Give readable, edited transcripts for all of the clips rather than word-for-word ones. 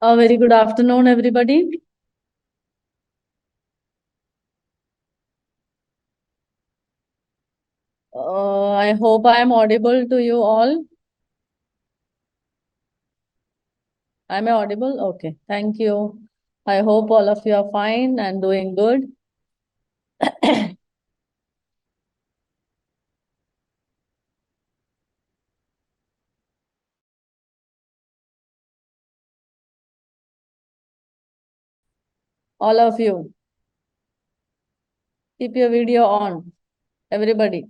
A very good afternoon, everybody. I hope I am audible to you all. Am I audible? Okay, thank you. I hope all of you are fine and doing good. All of you, keep your video on, everybody.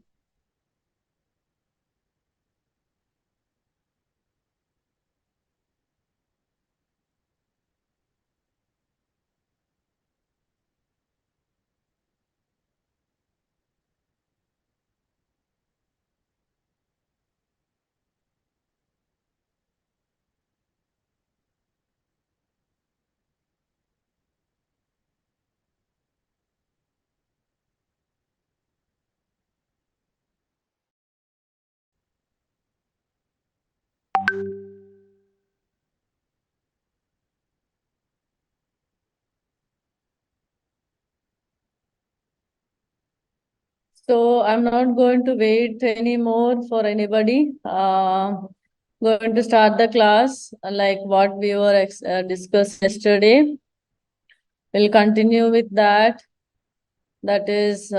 So I'm not going to wait anymore for anybody. Going to start the class like what we were discussed yesterday. We'll continue with that. That is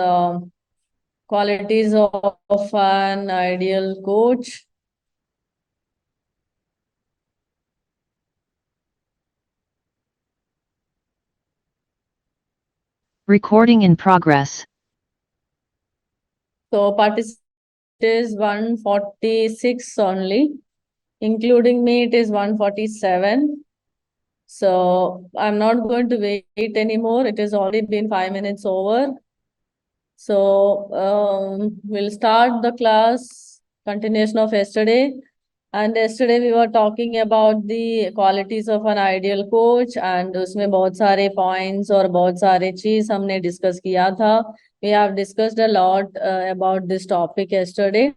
qualities of an ideal coach. Recording in progress. So participant is 146 only, including me it is 147. So I'm not going to wait anymore. It has already been 5 minutes over. So we'll start the class, continuation of yesterday. And yesterday we were talking about the qualities of an ideal coach and उसमें बहुत सारे points और बहुत सारे चीज हमने discuss किया था. We have discussed a lot about this topic yesterday,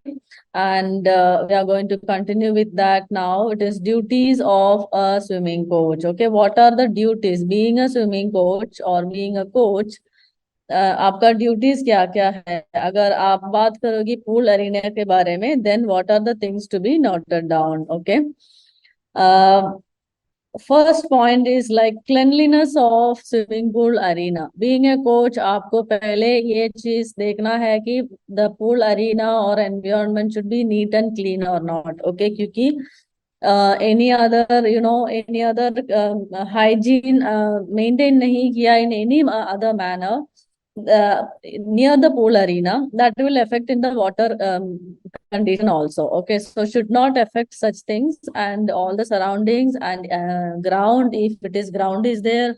and we are going to continue with that now. It is duties of a swimming coach. Okay, what are the duties? Being a swimming coach or being a coach, आपका duties क्या क्या है? अगर आप बात करोगी pool arena के बारे में, then what are the things to be noted down. Okay, first point is like cleanliness of swimming pool arena. Being a coach आपको पहले ये चीज देखना है कि द पूल अरीना और environment should be neat and clean और not. Okay, क्योंकि any other, any other hygiene maintain नहीं किया in any other manner near the pool arena, that will affect in the water condition also. Okay, so should not affect such things, and all the surroundings and ground, if it is ground is there,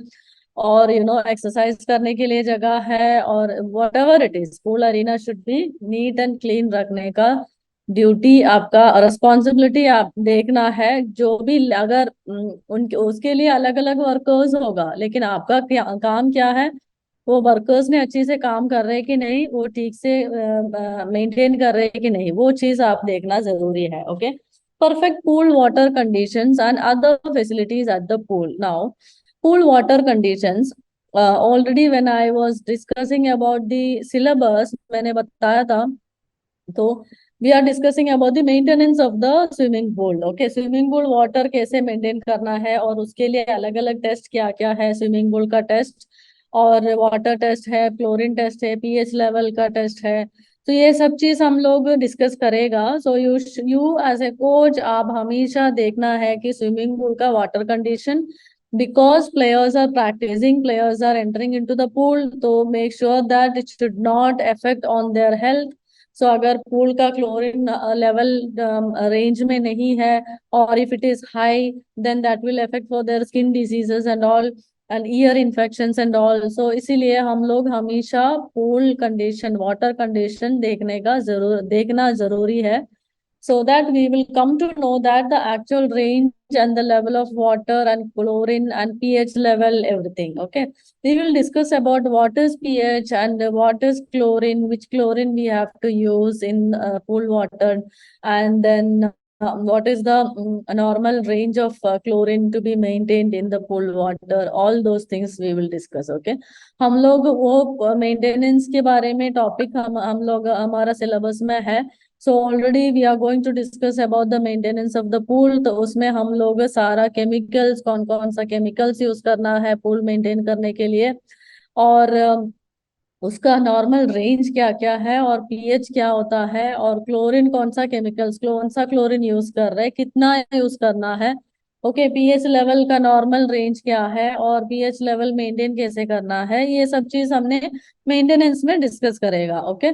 और exercise करने के लिए जगह है, और whatever it is, pool arena should be neat and clean रखने का duty आपका, रिस्पॉन्सिबिलिटी आप देखना है. जो भी अगर उनके उसके लिए अलग अलग वर्कर्स होगा, लेकिन आपका काम क्या है, वो वर्कर्स ने अच्छे से काम कर रहे हैं कि नहीं, वो ठीक से मेंटेन कर रहे हैं कि नहीं, वो चीज आप देखना जरूरी है. Okay, perfect pool water conditions and other facilities at the pool. Now, pool water conditions, already when I was discussing about the syllabus, मैंने बताया था. तो we are discussing about the maintenance of the swimming pool. Okay, swimming pool water कैसे maintain करना है, और उसके लिए अलग अलग टेस्ट क्या क्या है. स्विमिंग पूल का टेस्ट और वाटर टेस्ट है, क्लोरीन टेस्ट है, पीएच लेवल का टेस्ट है. तो ये सब चीज हम लोग डिस्कस करेगा. So you as a coach, आप हमेशा देखना है कि स्विमिंग पूल का water condition, because players are practicing, players are entering into the pool, तो make sure that it should not affect on their health. सो अगर पूल का क्लोरीन लेवल रेंज में नहीं है, और if it is high, then that will affect for their skin diseases and all, and ear infections and all. So इसीलिए हम लोग हमेशा पूल कंडीशन, वाटर कंडीशन देखना जरूरी है, so that we will come to know that the actual range and the level of water and chlorine and pH level, everything. Okay, we will discuss about what is pH and what is chlorine, which chlorine we have to use in pool water, and then what is the normal range of chlorine to be maintained in the pool water, all those things we will discuss. Okay, हम लोग वो maintenance के बारे में topic हम लोग हमारा syllabus में है. So already we are going to discuss about the maintenance of the pool. तो उसमें हम लोग सारा केमिकल्स, कौन कौन सा केमिकल्स यूज करना है पूल मेंटेन करने के लिए, और उसका नॉर्मल रेंज क्या क्या है, और पीएच क्या होता है, और क्लोरीन कौन सा केमिकल्स, कौन सा क्लोरीन यूज कर रहे हैं, कितना यूज करना है. ओके, पीएच लेवल का नॉर्मल रेंज क्या है, और पीएच लेवल मेंटेन कैसे करना है, ये सब चीज हमने मेंटेनेंस में डिस्कस करेगा. ओके,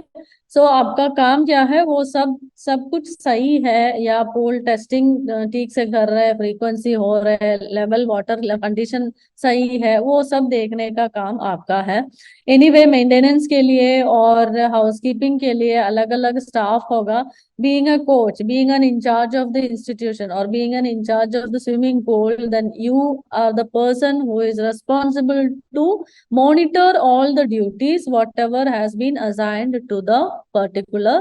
सो आपका काम क्या है, वो सब सब कुछ सही है या पूल टेस्टिंग ठीक से कर रहे हैं, फ्रीक्वेंसी हो रहा है, लेवल वाटर कंडीशन सही है, वो सब देखने का काम आपका है. एनीवे, मेंटेनेंस के लिए और हाउसकीपिंग के लिए अलग अलग स्टाफ होगा. Being a coach, being an in charge of the institution, or being an in charge of the swimming pool, then you are the person who is responsible to monitor all the duties whatever has been assigned to the particular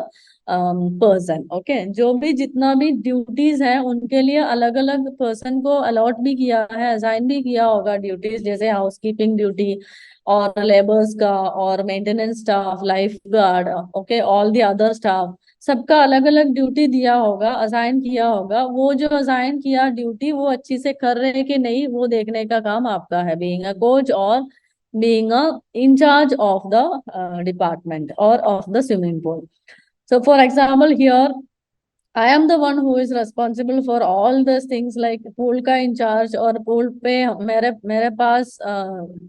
person. Okay, जो भी जितना भी duties है उनके लिए अलग अलग person को अलॉट भी किया है, असाइन भी किया होगा ड्यूटीज, जैसे हाउसकीपिंग ड्यूटी और लेबर्स का, और maintenance staff, life guard, okay, all the other staff, सबका अलग अलग ड्यूटी दिया होगा, असाइन किया होगा. वो जो असाइन किया ड्यूटी वो अच्छी से कर रहे हैं कि नहीं, वो देखने का काम आपका है, बीइंग अ कोच और being a in charge of the department और of the swimming pool. So for example, here I am the one who is responsible for all these things, like pool का in charge, और pool पे मेरे मेरे पास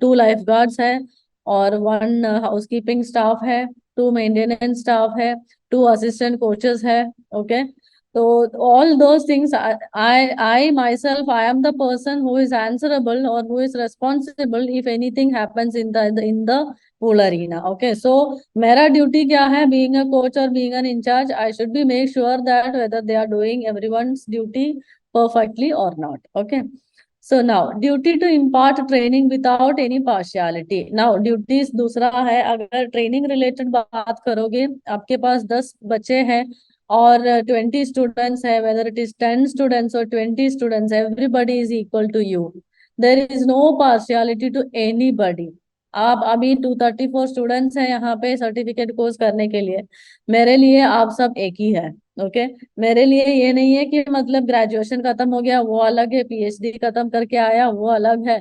2 life guards है, और 1 housekeeping staff है, 2 maintenance staff है, 2 असिस्टेंट कोचेस है. Okay, so all those things, I myself, I am the person who is answerable or who is responsible if anything happens in the pool arena. Okay, so मेरा duty क्या है, being a coach or being an in charge, I should be make sure that whether they are doing everyone's duty perfectly or not. Okay, so now duty to impart training without any partiality. Now duties दूसरा है, अगर training related बात करोगे, आपके पास 10 बच्चे हैं और 20 students है, whether it is 10 students or 20 students, everybody is equal to you. There is no partiality to anybody. आप अभी 234 स्टूडेंट्स हैं यहाँ पे सर्टिफिकेट कोर्स करने के लिए, मेरे लिए आप सब एक ही है. ओके, मेरे लिए ये नहीं है कि मतलब ग्रेजुएशन खत्म हो गया वो अलग है, पीएचडी खत्म करके आया वो अलग है,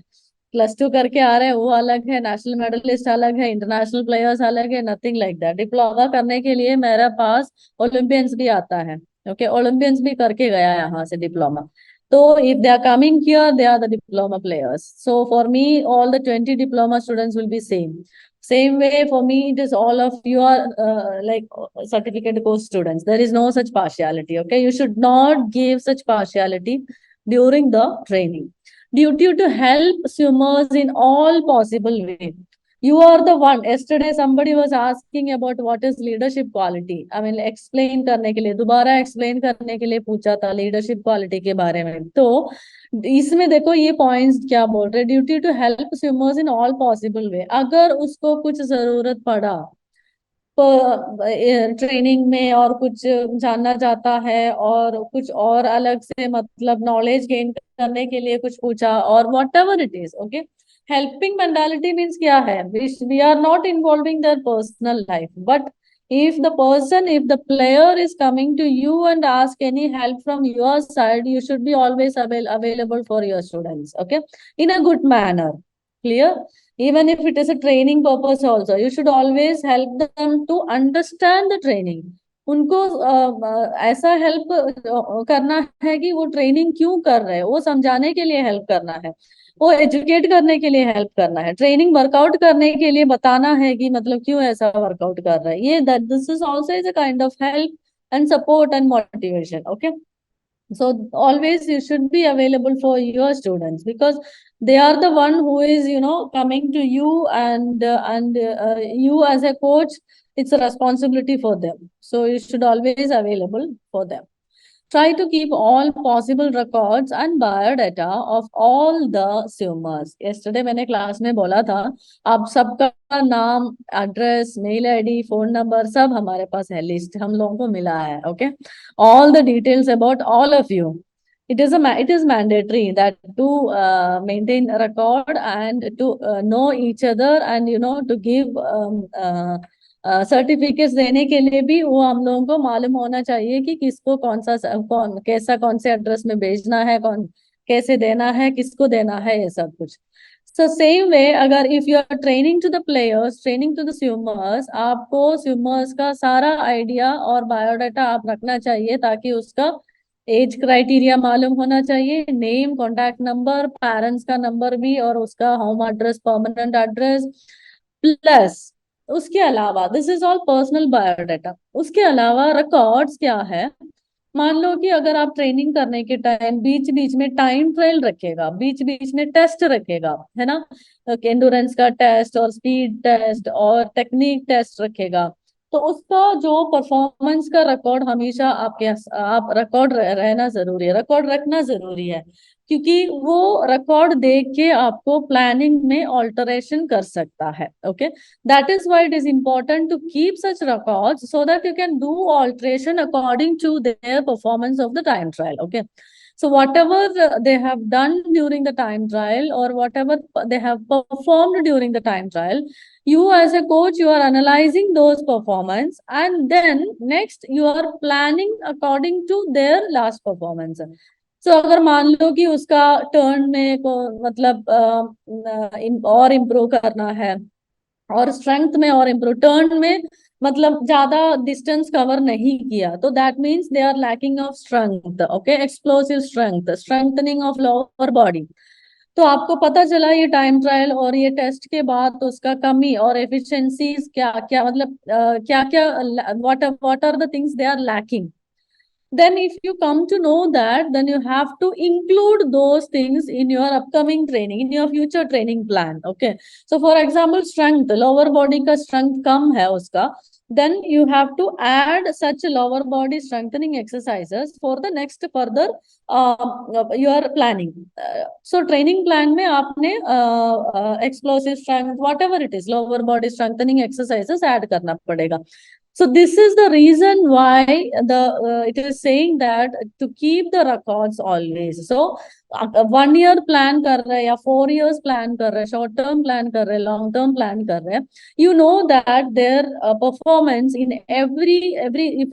+2 करके आ रहे हैं वो अलग है, नेशनल मेडलिस्ट अलग है, इंटरनेशनल प्लेयर्स अलग है, नथिंग लाइक दैट. डिप्लोमा करने के लिए मेरे पास ओलंपियंस भी आता है. ओके, ओलंपियंस भी करके गया यहाँ से diploma. So if they are coming here, they are the diploma players. So for me, all the 20 diploma students will be same. Same way for me, it is all of you are like certificate course students. There is no such partiality. Okay, you should not give such partiality during the training. Duty to help swimmers in all possible way. You are the one. Yesterday somebody was asking about what is leadership quality. I mean, explain करने के लिए, दोबारा explain करने के लिए पूछा था leadership quality के बारे में. तो इसमें देखो ये पॉइंट्स क्या बोल रहे, duty to help swimmers in all possible way. अगर उसको कुछ जरूरत पड़ा ट्रेनिंग में और कुछ जानना चाहता है और कुछ और अलग से मतलब नॉलेज गेन करने के लिए कुछ पूछा, और whatever it is. Okay, helping mentality means क्या है, we are not involving their personal life, but if the player is coming to you and ask any help from your side, you should be always available for your students. Okay, in a good manner, clear. Even if it is a training purpose also, you should always help them to understand the training. उनको ऐसा help करना है कि वो training क्यों कर रहे हैं, वो समझाने के लिए हेल्प करना है, वो एजुकेट करने के लिए हेल्प करना है, ट्रेनिंग वर्कआउट करने के लिए बताना है कि मतलब क्यों ऐसा वर्कआउट कर रहा है. ये this is also is a kind of help and support and motivation. Okay, so always you should be available for your students, because they are the one who is coming to you, and you as a coach, it's a responsibility for them, so you should always available for them. Try to keep all possible records and biodata of all the swimmers. Yesterday मैंने class में बोला था, आप सबका नाम, address, mail ID, phone number सब हमारे पास है, लिस्ट हम लोगों को मिला है. Okay, all the details about all of you. It is mandatory that to maintain a record and to know each other, and to give certificates देने के लिए भी वो हम लोगों को मालूम होना चाहिए कि किसको कौन से एड्रेस में भेजना है, कौन कैसे देना है, किसको देना है, ये सब कुछ. सो सेम वे, अगर if you are training to the players, training to the swimmers, आपको स्विमर्स का सारा आइडिया और बायोडाटा आप रखना चाहिए, ताकि उसका एज क्राइटेरिया मालूम होना चाहिए, नेम, कॉन्टैक्ट नंबर, पेरेंट्स का नंबर भी, और उसका home address, permanent address. Plus उसके अलावा, this is all personal biodata. उसके अलावा रिकॉर्ड्स क्या है, मान लो कि अगर आप ट्रेनिंग करने के टाइम बीच बीच में टाइम ट्रायल रखेगा, बीच बीच में टेस्ट रखेगा, है ना, एंडोरेंस का टेस्ट और स्पीड टेस्ट और टेक्निक टेस्ट रखेगा, तो उसका जो परफॉर्मेंस का रिकॉर्ड हमेशा आप रिकॉर्ड रहना जरूरी है, रिकॉर्ड रखना जरूरी है, क्योंकि वो रिकॉर्ड देख के आपको प्लानिंग में ऑल्टरेशन कर सकता है. Okay, that is why it is important to keep such records, so that you can do alteration according to their performance of the time trial. Okay, so whatever they have done during the time trial, or whatever they have performed during the time trial, you as a coach, you are analyzing those performance, and then next you are planning according to their last performance. सो अगर मान लो कि उसका turn में को मतलब और improve करना है, और स्ट्रेंथ में और इम्प्रूव, टर्न में मतलब ज्यादा डिस्टेंस कवर नहीं किया, तो that means they are lacking of strength. Okay, explosive strength, strengthening of lower body. तो आपको पता चला ये टाइम ट्रायल और ये टेस्ट के बाद, तो उसका कमी और एफिशिएंसीज क्या क्या, मतलब क्या क्या, what are the things they are lacking. Then if you come to know that, then you have to include those things in your upcoming training, in your future training plan. Okay, so for example, strength, lower body ka strength kam hai uska, then you have to add such lower body strengthening exercises for the next further your planning. So training plan mein aapne explosive strength, whatever it is, lower body strengthening exercises add karna padega. So this is the reason why it is saying that to keep the records always. So 1 year plan कर रहे, या 4 years plan कर रहे, short term plan कर रहे, long term plan कर रहे, you know that their performance in every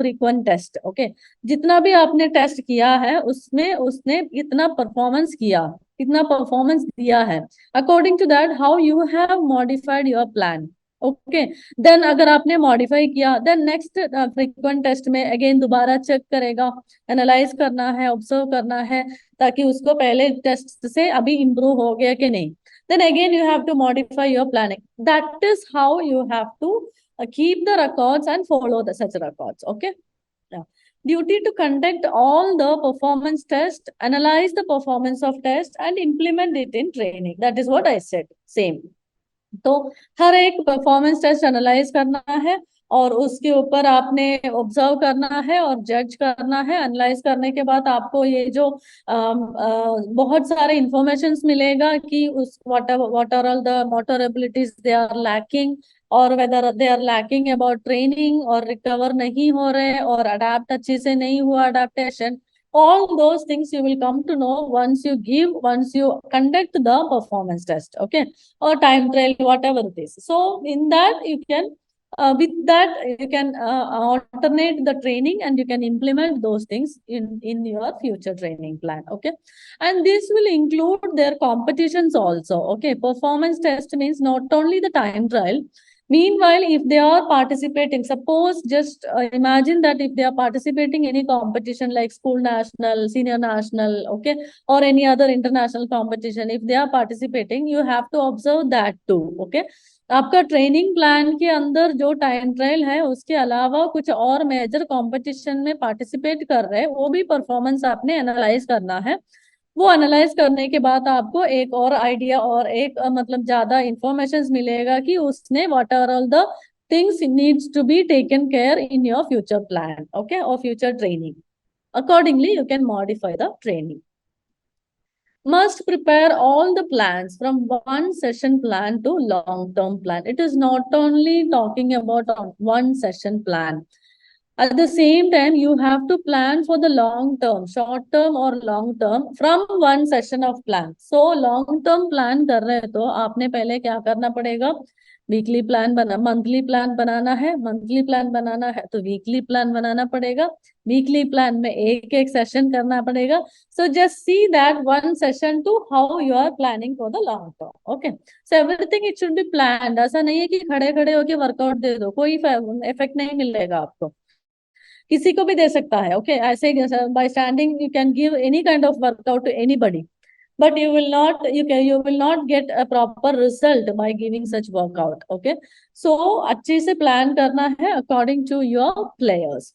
frequent test. Okay, जितना भी आपने टेस्ट किया है उसमें उसने इतना परफॉर्मेंस किया, इतना परफॉर्मेंस दिया है, according to that how you have modified your plan. Okay, then अगर आपने मॉडिफाई किया, देन नेक्स्ट फ्रीक्वेंट टेस्ट में अगेन दोबारा चेक करेगा, एनालाइज करना है, ऑब्जर्व करना है, ताकि उसको पहले टेस्ट से अभी इम्प्रूव हो गया कि नहीं. Then again you have to modify your planning. That is how you have to keep the records and follow the such records. Okay, yeah. Duty to conduct all the performance tests, analyze the performance of test and implement it in training. That is what I said. Same. तो हर एक performance test analyse करना है, और उसके ऊपर आपने observe करना है और जज करना है. एनालाइज करने के बाद आपको ये जो बहुत सारे इंफॉर्मेशन मिलेगा कि उस what are all the motor abilities they are lacking, और whether they are lacking about training, और रिकवर नहीं हो रहे, और अडेप्ट अच्छे से नहीं हुआ adaptation. All those things you will come to know once you conduct the performance test. Okay, or time trial, whatever it is. So in that you can with that you can alternate the training, and you can implement those things in your future training plan. Okay, and this will include their competitions also. Okay, performance test means not only the time trial. Meanwhile, if they are participating, suppose just imagine that if they are participating any competition like school national, senior national, okay, or any other international competition, if they are participating, you have to observe that too. Okay, आपका training plan के अंदर जो time trial है, उसके अलावा कुछ और major competition में पार्टिसिपेट कर रहे हैं, वो भी परफॉर्मेंस आपने एनालाइज करना है. वो एनालाइज करने के बाद आपको एक और आइडिया और एक मतलब ज्यादा इंफॉर्मेशन मिलेगा कि उसने what are all the things needs to be taken care in your future plan. Okay, और future training. Accordingly, you can modify the training. Must prepare all the plans from one session plan to long-term plan. It is not only talking about one session plan. At the same time, you have to plan for the long term, short term or long term from one session of plan. So long term plan कर रहे हैं तो आपने पहले क्या करना पड़ेगा? Weekly plan बना, मंथली प्लान बनाना है, मंथली प्लान बनाना है तो वीकली प्लान बनाना पड़ेगा, वीकली प्लान में एक एक सेशन करना पड़ेगा. So just see that one session to how you are planning for the long term. Okay. So everything it should be planned. ऐसा नहीं है कि खड़े खड़े होके वर्कआउट दे दो, कोई इफेक्ट नहीं मिलेगा आपको. किसी को भी दे सकता है. ओके, ऐसे by standing you can give any kind of workout to anybody, but you will not get a proper result by giving such workout. Okay, so अच्छे से plan करना है according to your players.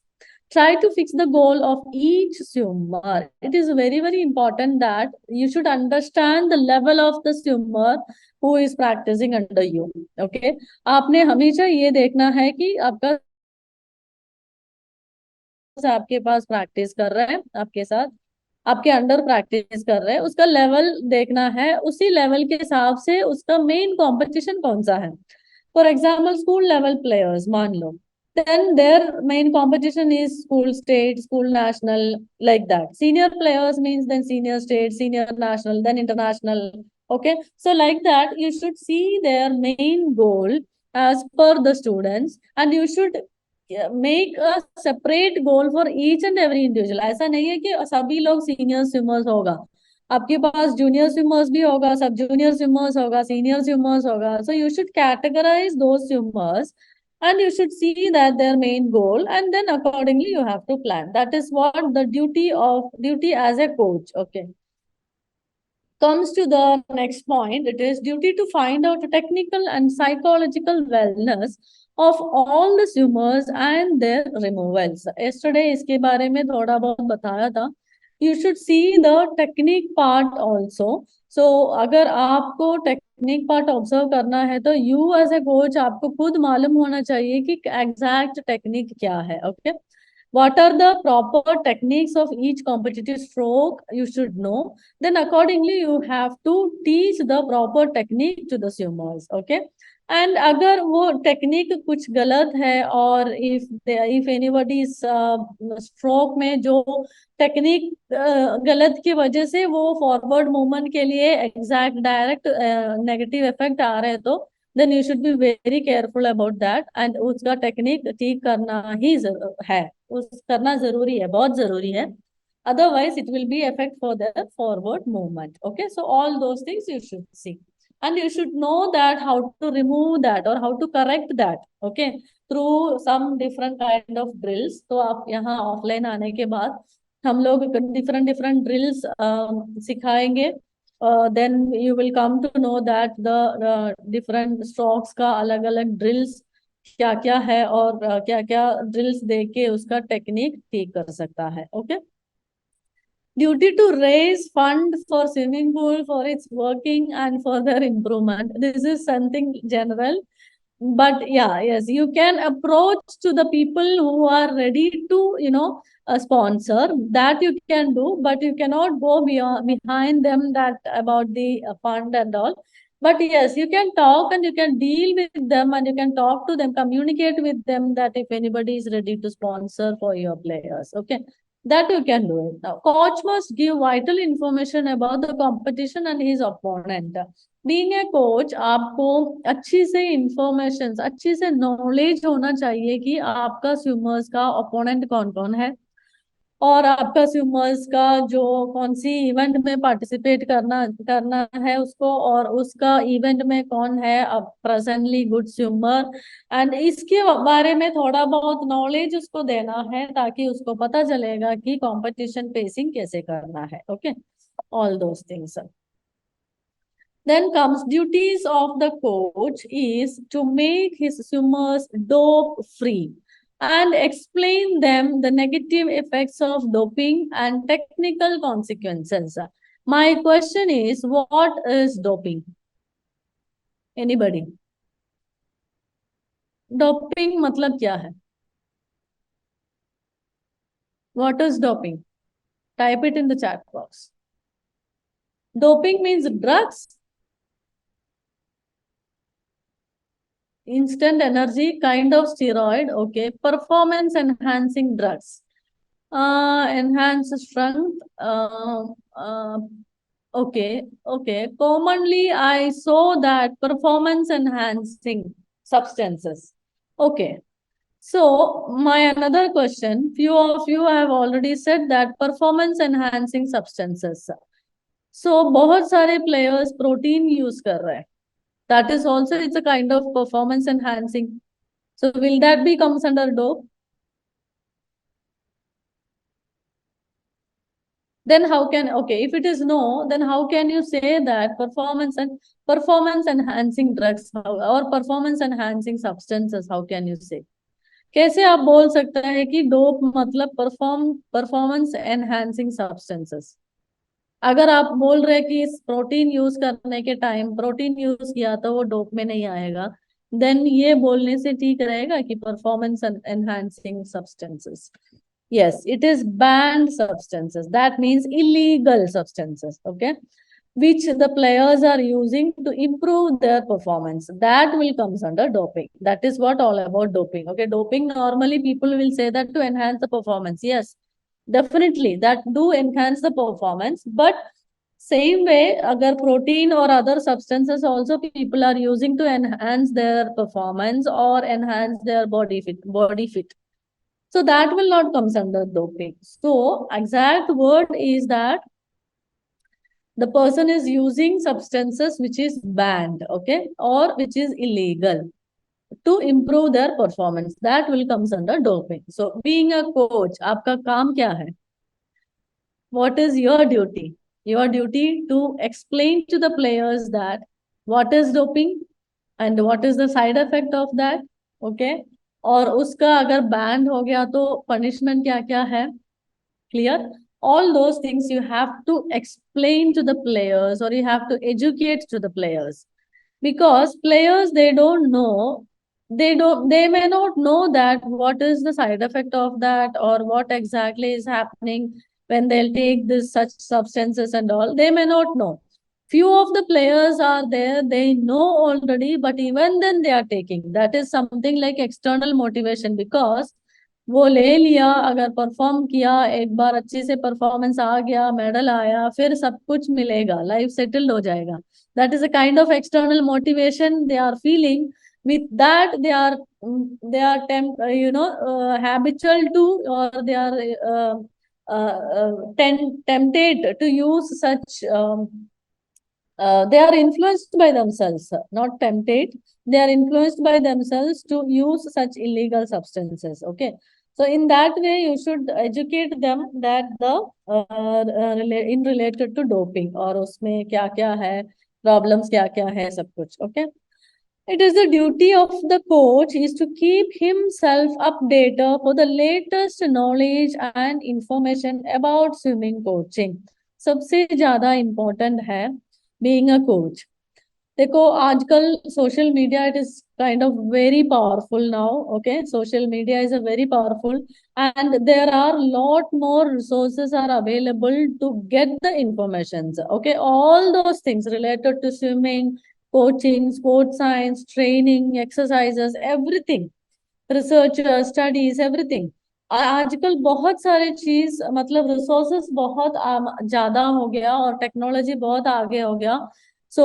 Try to fix the goal of each swimmer. It is very very important that you should understand the level of the swimmer who is practicing under you. Okay, आपने हमेशा ये देखना है कि आपके पास practice कर रहे हैं, आपके साथ आपके अंडर प्रैक्टिस कर रहे हैं, उसका लेवल देखना है. उसी लेवल के हिसाब से उसका मेन कंपटीशन कौन सा है. For example school level players मान लो, then their main competition is school state, school national, like that. Senior players means then senior state, senior national, then international. Okay, so like that you should see their main goal as per the students, and you should make a separate goal for each and every individual. ऐसा नहीं है कि सभी लोग senior swimmers होगा, आपके पास junior swimmers भी होगा, सब जूनियर स्विमर्स होगा, सीनियर स्विमर्स होगा. So you should categorize those swimmers and you should see that their main goal, and then accordingly you have to plan. That is what the duty as a coach. Okay, comes to the next point. It is duty to find out technical and psychological wellness of all the swimmers and their removals. Yesterday इसके बारे में थोड़ा बहुत बताया था. You should see the technique part also. So अगर आपको technique part observe करना है तो यू एज ए कोच आपको खुद मालूम होना चाहिए कि एग्जैक्ट टेक्निक क्या है. Okay, what are the proper techniques of each competitive stroke you should know. Then accordingly you have to teach the proper technique to the swimmers. Okay, and अगर वो टेक्निक कुछ गलत है और if anybody is stroke में जो technique गलत की वजह से वो फॉरवर्ड मूवमेंट के लिए एग्जैक्ट डायरेक्ट नेगेटिव इफेक्ट आ रहे हैं तो then you should be very careful about that, and उसका टेक्निक ठीक करना ही है, उस करना जरूरी है, बहुत जरूरी है. Otherwise it will be effect for the forward movement. Okay, so all those things you should see, and you should know that how to remove that or how to correct that. Okay, through some different kind of drills. तो आप यहाँ offline आने के बाद हम लोग different different drills सिखाएंगे. Then you will come to know that the different strokes का अलग अलग drills क्या क्या है और क्या क्या ड्रिल्स दे के उसका टेक्निक ठीक कर सकता है. Okay, duty to raise fund for swimming pool for its working and further improvement. This is something general, but yeah, yes, you can approach to the people who are ready to sponsor. That you can do, but you cannot go behind them that about the fund and all. But yes, you can talk and you can deal with them and you can talk to them, communicate with them that if anybody is ready to sponsor for your players. Okay, that you can do it. Now coach must give vital information about the competition and his opponent. Being a coach आपको अच्छी से information, अच्छी से knowledge होना चाहिए कि आपका swimmers का ओपोनेंट कौन कौन है और आपका स्विमर्स का जो कौन सी इवेंट में पार्टिसिपेट करना करना है उसको, और उसका इवेंट में कौन है अब प्रेजेंटली गुड स्विमर, एंड इसके बारे में थोड़ा बहुत नॉलेज उसको देना है ताकि उसको पता चलेगा कि कंपटीशन पेसिंग कैसे करना है. Okay, all those things. Then comes duties of the coach is to make his swimmers dope free and explain them the negative effects of doping and technical consequences. My question is, what is doping? Anybody? Doping मतलब क्या है? What is doping? Type it in the chat box. Doping means drugs, instant energy, kind of steroid. Okay. Performance enhancing drugs. Enhance strength. Okay. Commonly, I saw that performance enhancing substances. Okay. So, my another question, few of you have already said that performance enhancing substances. So, बहुत सारे players protein use कर रहे हैं. That is also, it's a kind of performance enhancing. So, will that be comes under dope? Then how can, okay, if it is no, then how can you say that performance enhancing drugs or performance enhancing substances, how can you say? कैसे आप बोल सकते हैं कि dope मतलब performance enhancing substances? अगर आप बोल रहे हैं कि इस प्रोटीन यूज करने के टाइम प्रोटीन यूज किया तो वो डोप में नहीं आएगा, देन ये बोलने से ठीक रहेगा कि performance enhancing substances. Yes, it is banned substances. That means illegal substances, okay, which the players are using to improve their performance. That will comes under doping. That is what all about doping. Okay, doping normally people will say that to enhance the performance. Yes, definitely that do enhance the performance. But same way, agar protein or other substances also people are using to enhance their performance or enhance their body fit. So that will not comes under doping. So exact word is that the person is using substances which is banned, okay, or which is illegal to improve their performance. That will comes under doping. So being a coach, आपका काम क्या है? What is your duty? Your duty to explain to the players that what is doping and what is the side effect of that, okay? और उसका अगर ban हो गया तो punishment क्या क्या है? Clear? All those things you have to explain to the players or you have to educate to the players, because players, they may not know that what is the side effect of that or what exactly is happening when they'll take this such substances and all. They may not know. Few of the players are there, they know already, but even then they are taking. That is something like external motivation, because वो ले लिया, अगर perform किया, एक बार अच्छे से performance आ गया, medal आया, फिर सब कुछ मिलेगा, लाइफ सेटल्ड हो जाएगा. That is a kind of external motivation they are feeling. With that, habitual to, or they are tempted to use such. They are influenced by themselves, not tempted. They are influenced by themselves to use such illegal substances. Okay. So in that way, you should educate them that in related to doping और उसमें क्या क्या है, problems क्या क्या है, सब कुछ. Okay. It is the duty of the coach is to keep himself updated for the latest knowledge and information about swimming coaching. सबसे ज़्यादा important है being a coach. देखो आजकल social media, it is kind of very powerful now. Okay, social media is a very powerful, and there are lot more resources are available to get the informations. Okay, all those things related to swimming, coaching, sports science, training, exercises, everything, research, studies, everything. आजकल बहुत सारे चीज, मतलब resources बहुत ज्यादा हो गया और टेक्नोलॉजी बहुत आगे हो गया. So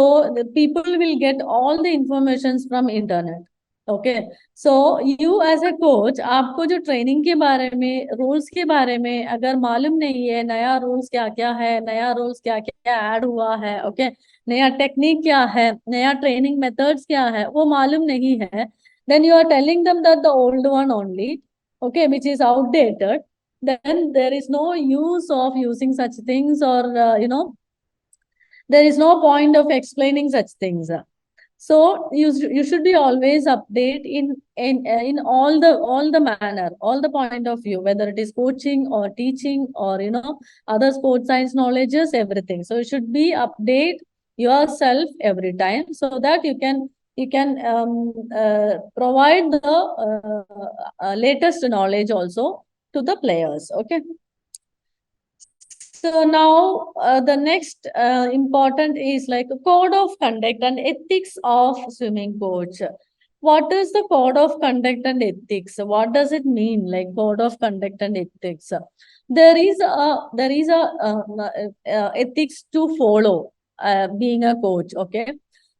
people will get all the information from internet. Okay. So you as a coach, आपको जो ट्रेनिंग के बारे में, रूल्स के बारे में अगर मालूम नहीं है, नया रूल्स क्या क्या है, नया रूल्स क्या क्या ऐड हुआ है, ओके, नया टेक्निक क्या है, नया ट्रेनिंग मेथड्स क्या है, वो मालूम नहीं है, then you are telling them that the old one only, okay, which is outdated, then there is no use of using such things, or there is no point of explaining such things. So you should be always update in all the manner, all the point of view, whether it is coaching or teaching or other sports science knowledges, everything. So you should be update yourself every time, so that you can provide the uh, latest knowledge also to the players. Okay. So now the next important is like a code of conduct and ethics of swimming coach. What is the code of conduct and ethics? What does it mean, like code of conduct and ethics? There is a ethics to follow being a coach. Okay,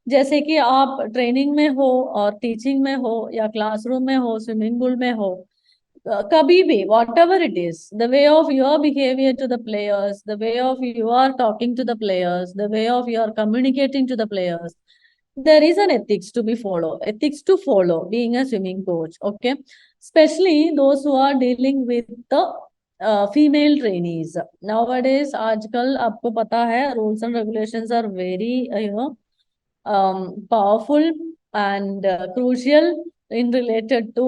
जैसे कि आप training में हो और teaching में हो या classroom में हो स्विमिंग पूल में हो कभी भी whatever it is, the way of your behavior to the players, the way of you are talking to the players, the way of you are communicating to the players, there is an ethics to be follow, ethics to follow being a swimming coach. Okay, especially those who are dealing with the female trainees nowadays. आजकल आपको पता है rules and regulations are very powerful and crucial in related to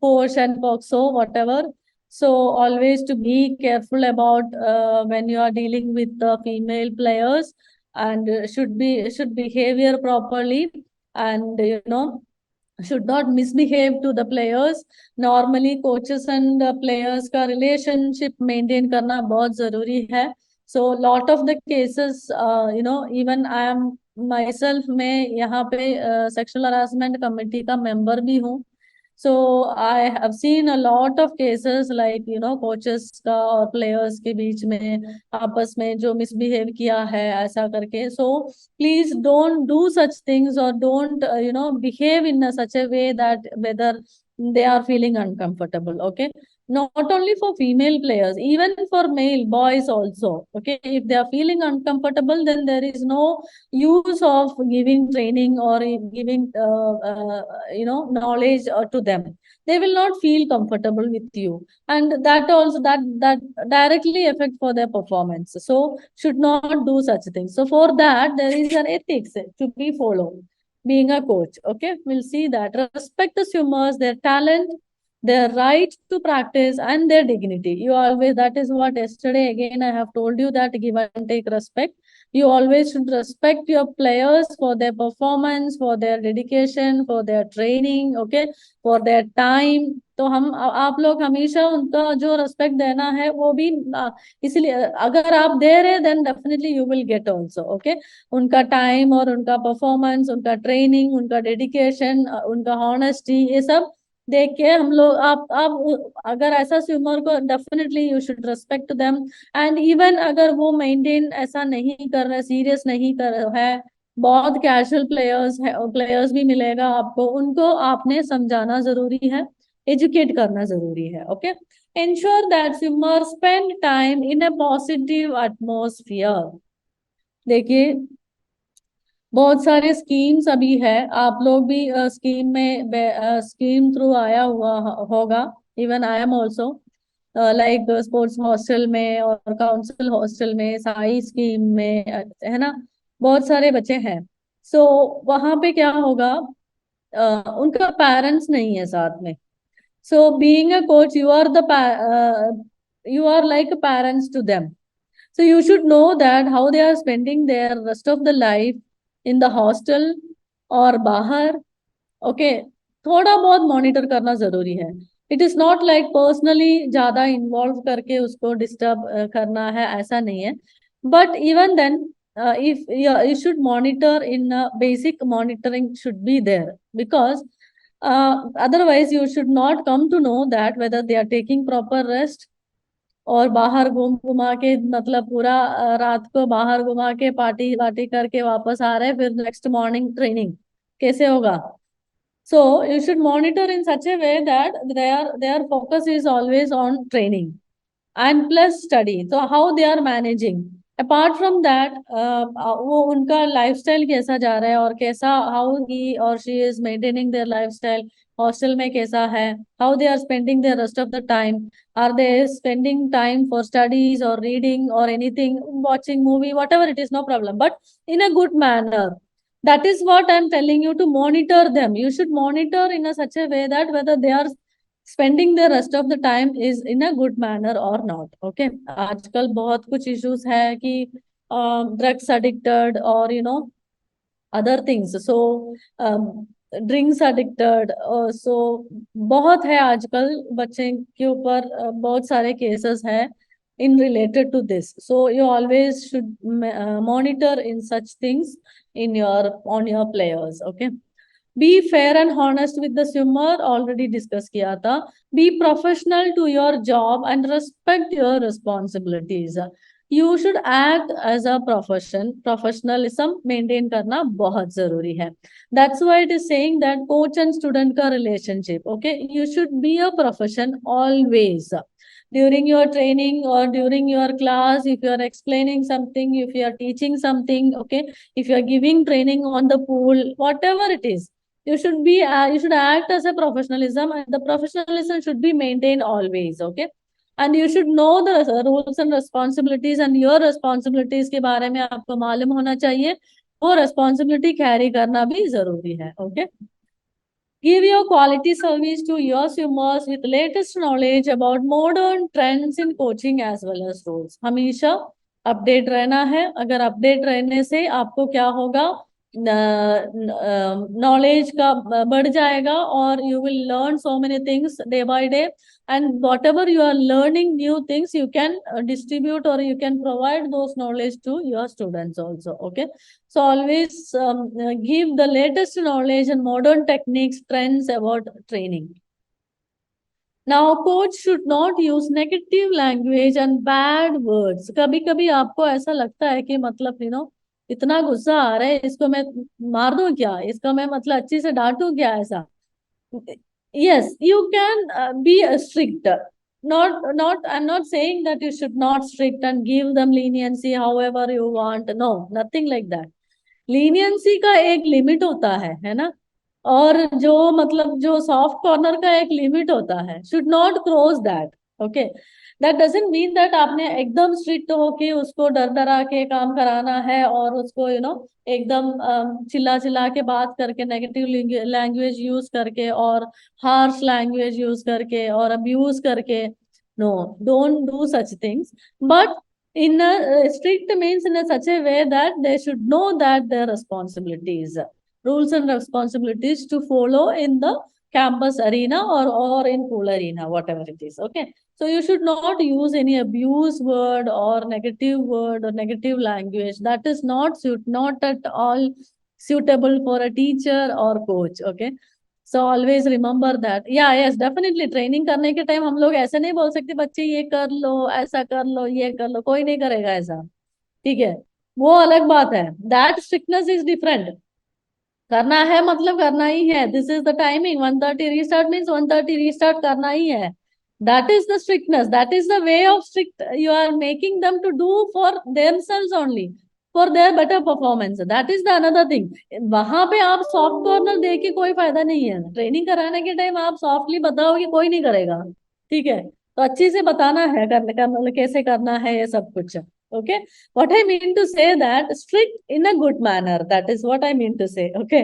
POSH and POXO, whatever. So always to be careful about when you are dealing with the female players, and should behavior properly, and should not misbehave to the players. Normally coaches and players का relationship maintain करना बहुत जरूरी है. So lot of the cases, even I am myself, मैं यहाँ पे sexual harassment committee का member भी हूँ. So I have seen a lot of cases like coaches का और players के बीच में आपस में जो misbehave किया है ऐसा करके. So please don't do such things, or don't behave in such a way that whether they are feeling uncomfortable. Okay, not only for female players, even for male boys also. Okay, if they are feeling uncomfortable, then there is no use of giving training or giving knowledge to them. They will not feel comfortable with you, and that also that directly affect for their performance. So should not do such things. So for that there is an ethics to be followed being a coach. Okay, we'll see that. Respect the swimmers, their talent, their right to practice, and their dignity. You always, that is what yesterday again I have told you, that give and take respect. You always should respect your players for their performance, for their dedication, for their training, okay, for their time. तो हम आप लोग हमेशा उनका जो respect देना है वो भी इसलिए अगर आप दे रहे then definitely you will get also. Okay, उनका टाइम और उनका परफॉर्मेंस, उनका ट्रेनिंग, उनका डेडिकेशन, उनका हॉनेस्टी, ये सब देख के हम लोग आप अगर ऐसा स्विमर को definitely you should respect them. And even अगर वो मेंटेन ऐसा नहीं कर रहे, सीरियस नहीं कर रहे है, बहुत कैजुअल प्लेयर्स भी मिलेगा आपको, उनको आपने समझाना जरूरी है, एजुकेट करना जरूरी है. Okay, ensure that swimmers spend time in a positive atmosphere. देखिए बहुत सारे स्कीम्स अभी है, आप लोग भी स्कीम में स्कीम थ्रू आया हुआ होगा. Even I am also like sports hostel में और काउंसिल हॉस्टल में, साई स्कीम में, है ना, बहुत सारे बच्चे हैं. सो वहां पे क्या होगा, उनका पेरेंट्स नहीं है साथ में. So being a coach you are like parents to them. So you should know that how they are spending their rest of the life in the hostel और बाहर. ओके, थोड़ा बहुत मॉनिटर करना जरूरी है. It is not like personally ज्यादा involve करके उसको डिस्टर्ब करना है, ऐसा नहीं है. But even then if you should monitor in basic monitoring should be there, because otherwise you should not come to know that whether they are taking proper rest, और बाहर घूम घुमा के मतलब पूरा रात को बाहर घुमा के पार्टी वार्टी करके वापस आ रहे, फिर नेक्स्ट मॉर्निंग ट्रेनिंग कैसे होगा. So you should monitor in such a way that their focus is always on training and plus study. So how they are managing. Apart from that, वो उनका लाइफस्टाइल कैसा जा रहा है और कैसा, how he or she is maintaining their lifestyle, hostel में कैसा है, how they are spending the rest of the time, are they spending time for studies or reading or anything, watching movie, whatever it is, no problem, but in a good manner. That is what I'm telling you, to monitor them. You should monitor in a such a way that whether they are spending the rest of the time is in a good manner or not. Okay, आजकल बहुत कुछ issues है कि drugs addicted और other things. So drinks addicted. So बहुत है आजकल बच्चे के ऊपर बहुत सारे केसेस है. in related to this. So you always should monitor in such things in your on your players. Okay. Be fair and honest with the swimmer, already discuss kiya tha. Be professional to your job and respect your responsibilities. You should act as a profession. Professionalism maintain karna bahut zaruri hai. That's why it is saying that coach and student ka relationship. Okay, you should be a profession always. During your training or during your class, if you are explaining something, if you are teaching something, okay, if you are giving training on the pool, whatever it is, you should be you should act as a professionalism, and the professionalism should be maintained always. Okay, and you should know the rules and responsibilities, and your responsibilities के बारे में आपको मालूम होना चाहिए. वो responsibility carry करना भी जरूरी है. Okay. Give your quality service to your swimmers with latest knowledge about modern trends in coaching as well as rules. हमेशा अपडेट रहना है. अगर अपडेट रहने से आपको क्या होगा, नॉलेज का बढ़ जाएगा, और you will learn so many things day by day, and whatever you are learning new things, you can distribute or you can provide those knowledge to your students also. Okay, so always give the latest knowledge and modern techniques, trends about training. Now coach should not use negative language and bad words. कभी कभी आपको ऐसा लगता है कि मतलब इतना गुस्सा आ रहा है, इसको मैं मार दूं क्या, इसको मैं मतलब अच्छे से डांटूं क्या, ऐसा. Yes, you can be strict. I'm not saying that you should not strict and give them leniency however you want. No, nothing like that. Leniency का एक लिमिट होता है ना. और जो मतलब जो सॉफ्ट कॉर्नर का एक लिमिट होता है, should not cross that. Okay, that doesn't mean that आपने एकदम स्ट्रिक्ट होके उसको डर डरा के काम कराना है, और उसको एकदम चिल्ला चिल्ला के बात करके, नेगेटिव लैंग्वेज यूज करके, और हार्श लैंग्वेज यूज करके, और अब्यूज करके. No, don't do such things. But in a strict means in a such a way that they should know that their responsibilities, rules and responsibilities to follow in the campus arena or in pool arena, whatever it is. Okay, so you should not use any abuse word or negative language. That is not at all suitable for a teacher or coach. Okay, so always remember that. Yeah, yes, definitely training करने के time हम लोग ऐसे नहीं बोल सकते बच्चे ये कर लो, ऐसा कर लो, ये कर लो. कोई नहीं करेगा ऐसा. ठीक है, वो अलग बात है. That strictness is different. करना है मतलब करना ही है. This is the timing, 1:30 restart means 1:30 restart करना ही है. That is the strictness. That is the way of strict you are making them to do for themselves only, for their better performance. That is the another thing. वहां पे आप soft corner दे के कोई फायदा नहीं है. ट्रेनिंग कराने के टाइम आप सॉफ्टली बताओगे, कोई नहीं करेगा. ठीक है, तो अच्छे से बताना है करने का मतलब कैसे करना है ये सब कुछ. Okay, what I mean to say that strict in a good manner, that is what I mean to say. Okay,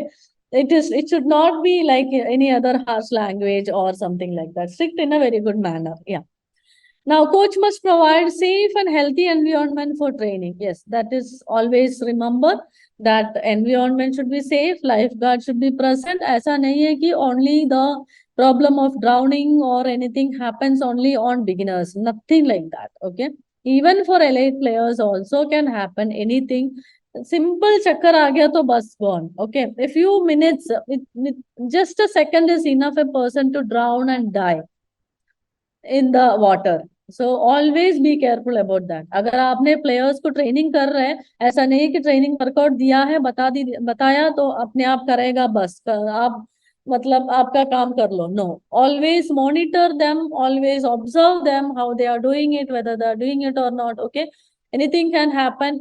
it should not be like any other harsh language or something like that. Strict in a very good manner. Yeah. Now coach must provide safe and healthy environment for training. Yes, that is always remember that environment should be safe, lifeguard should be present. ऐसा नहीं है कि only the problem of drowning or anything happens only on beginners. Nothing like that. Okay, even for elite players also can happen anything. Simple chakkar aa gaya to bus gone. Okay, a few minutes, just a second is enough a person to drown and die in the water. So always be careful about that. अगर आपने players को training कर रहे हैं, ऐसा नहीं कि training workout दिया है, बताया तो अपने आप करेगा बस, आप मतलब आपका काम कर लो. No, always monitor them, always observe them how they are doing it, whether they are doing it or not. Okay, anything can happen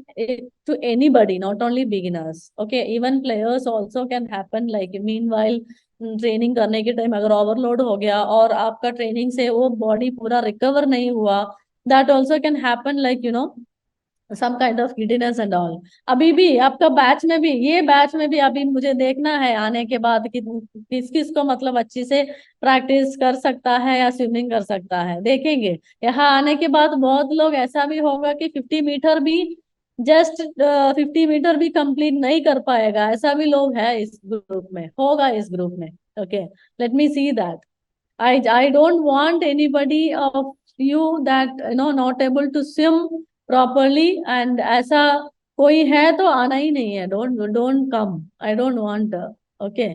to anybody, not only beginners. Okay, even players also can happen. Like meanwhile training करने के time अगर overload हो गया और आपका training से वो body पूरा रिकवर नहीं हुआ, that also can happen, like some kind of giddiness and all. अभी भी आपका बैच में भी, ये बैच में भी अभी मुझे देखना है आने के बाद कि किस किस को मतलब अच्छी से प्रैक्टिस कर सकता है या स्विमिंग कर सकता है. देखेंगे यहाँ आने के बाद बहुत लोग ऐसा भी होगा कि 50 मीटर भी जस्ट 50 मीटर भी कंप्लीट नहीं कर पाएगा. ऐसा भी लोग है इस ग्रुप में, होगा इस ग्रुप में. Okay, let me see that. I don't want anybody of you that not able to swim properly, and ऐसा कोई है तो आना ही नहीं है, don't come, I don't want, okay.